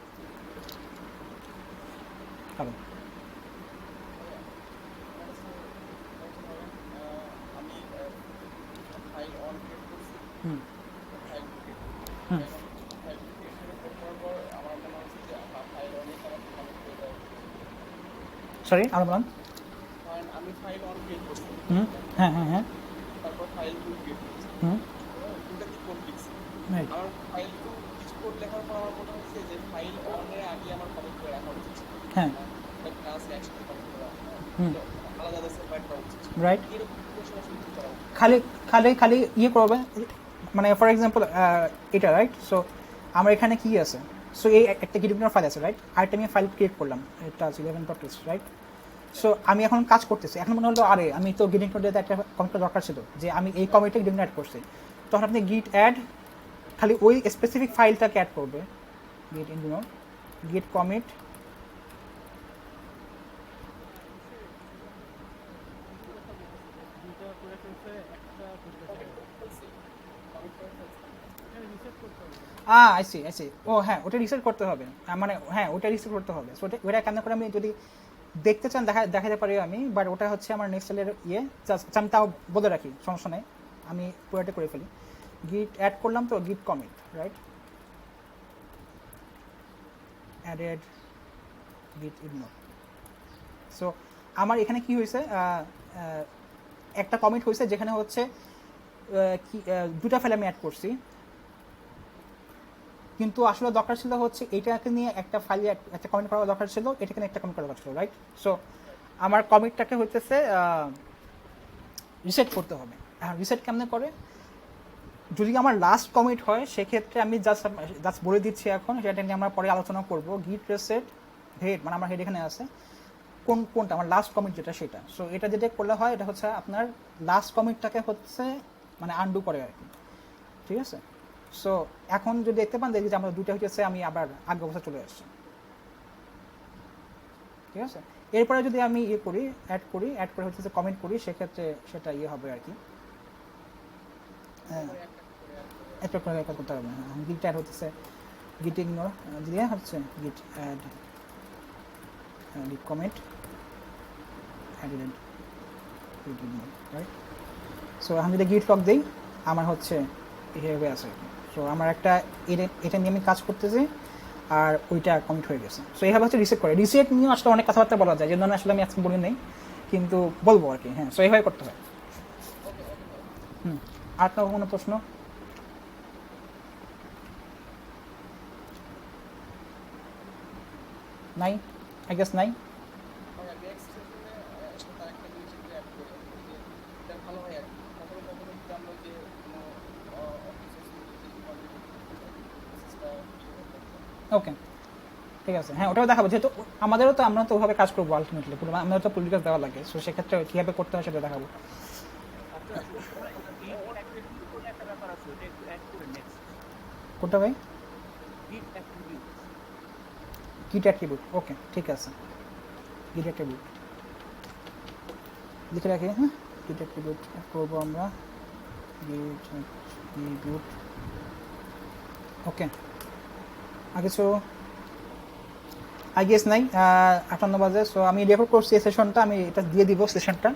হুম হুম সরি আর বলুন। আমি ফাইল অন ক্রিয়েট করছি, হুম হ্যাঁ হ্যাঁ হ্যাঁ তারপর ফাইল 2 ক্রিয়েট করছি, হুম দুটো কি কোড লিখছি। রাইট আমার ফাইল 2 কিছু কোড লেখার পর আমার মনে হচ্ছে যে ফাইল অনের আগে আমার কমেন্ট করে রাখা উচিত ছিল। হ্যাঁ লাইক ক্লাস একসাথে কমেন্ট করা, হুম আলাদা আলাদা সেপারেট করা উচিত ছিল। রাইট। এরকম কোশ্চেন আসলে কি করা উচিত? খালি খালি খালি করবে, মানে ফর এক্সাম্পল এটা, রাইট? সো আমার এখানে কি আছে, সো এই একটা গিটইগনোর ফাইল আছে, রাইট? আরেকটা আমি ফাইল ক্রিয়েট করলাম, এটা আছে 11.txt, রাইট? সো আমি এখন কাজ করতেছি, এখন মনে হলো আরে আমি তো গিটইগনোর একটা কমিট দরকার ছিল, যে আমি এই কমিটে গিটইগনোর অ্যাড করছি। তখন আপনি গিট অ্যাড খালি ওই স্পেসিফিক ফাইলটাকে অ্যাড করবে, গিট ইগনোর গিট কমিট আইসি ও হ্যাঁ, ওটা রিসেট করতে হবে, মানে হ্যাঁ ওটা রিসেট করতে হবে। সো ওটা কেন করে আমি যদি দেখতে চান দেখাতে পারি আমি, বাট ওটা হচ্ছে আমার নেক্সট লেভেলের আমি তাও বলে রাখি, সমস্যা নেই, আমি পুরোটা করে ফেলি। গিট অ্যাড করলাম, তো গিট কমিট, রাইট? অ্যাডেড গিট ইগনোর। সো আমার এখানে কি হয়েছে, একটা কমিট হয়েছে যেখানে হচ্ছে দুটা ফাইল আমি অ্যাড করছি, কিন্তু আসলে দরকার ছিল হচ্ছে এইটাকে নিয়ে একটা ফাইলে একটা কমেন্ট করা দরকার ছিল, এটাকে নিয়ে একটা কমেন্ট করা দরকার ছিল, রাইট? সো আমার কমিটটাকে হইতেছে রিসেট করতে হবে। রিসেট কেমনে করে, যদি আমার লাস্ট কমিট হয় সেক্ষেত্রে আমি জাস্ট বলে দিচ্ছি এখন, সেটা নিয়ে আমরা পরে আলোচনা করবো। গিট রিসেট হেড, মানে আমার হেড এখানে আছে, কোনটা আমার লাস্ট কমিট যেটা সেটা। সো এটা যেটা করলে হয়, এটা হচ্ছে আপনার লাস্ট কমিটটাকে হচ্ছে মানে আনডু করে আর কি, ঠিক আছে? সো এখন যদি দেখতে পান, দেখি যে আমরা দুটো হচ্ছে আমি আবার আগে অবস্থা চলে আসছি, ঠিক আছে? এরপরে যদি আমি অ্যাড করে হচ্ছে কমেন্ট করি, সেক্ষেত্রে সেটা হবে আর কি। একটা করে করতে হবে, গিট অ্যাড হচ্ছে গিট ইগনোর দিয়ে হচ্ছে গিট অ্যাড গিট কমেন্ট অ্যাডেড গিট ইগনোর, রাইট? সো আমি যদি গিট লক দিই, আমার হচ্ছে এভাবে আছে আর কি। সো আমার একটা এটা নিয়ে আমি কাজ করতেছি, আর ওইটা কমিট হয়ে গেছে। সো এইভাবে হচ্ছে রিসেট করে। রিসেট নিয়ে আসলে অনেক কথাবার্তা বলা যায়, যে ধরনের আসলে আমি আজকে বলি নেই, কিন্তু বলবো আর কি। হ্যাঁ, সো এইভাবে করতে হয়। আর কোনো প্রশ্ন? নাই, আই গেস নাই। নেক্সট সেশনে তার একটা জিনিস একটু অ্যাড করে যে এটা ভালো হয় আর কি। কখনো কখনো যদি আমরা যে কোনো অফিসের ওকে, ঠিক আছে। হ্যাঁ, ওটাও দেখাবো, যেহেতু আমাদেরও তো, আমরা তো ওভাবে কাজ করবো আলটিমেটলি, আমাদের তো পলিটিক্যাল দেওয়া লাগে, সো সেক্ষেত্রে কীভাবে করতে হয় সেটা দেখাবো। একটা ব্যাপার আছে, ওটা একটু অ্যাড করে নেক্সট কোনটা ভাই? গিট অ্যাট্রিবিউট। গিট অ্যাট্রিবিউট, ওকে ঠিক আছে। গিট অ্যাট্রিবিউট লিখে রাখি। হ্যাঁ, গিট অ্যাট্রিবিউট করবো আমরা, গিট অ্যাট্রিবিউট। ওকে, আর কিছু আই গেস নাই। 58 বাজে, সো আমি রেকর্ড করছি এই সেশনটা, আমি এটা দিয়ে দিব সেশনটা।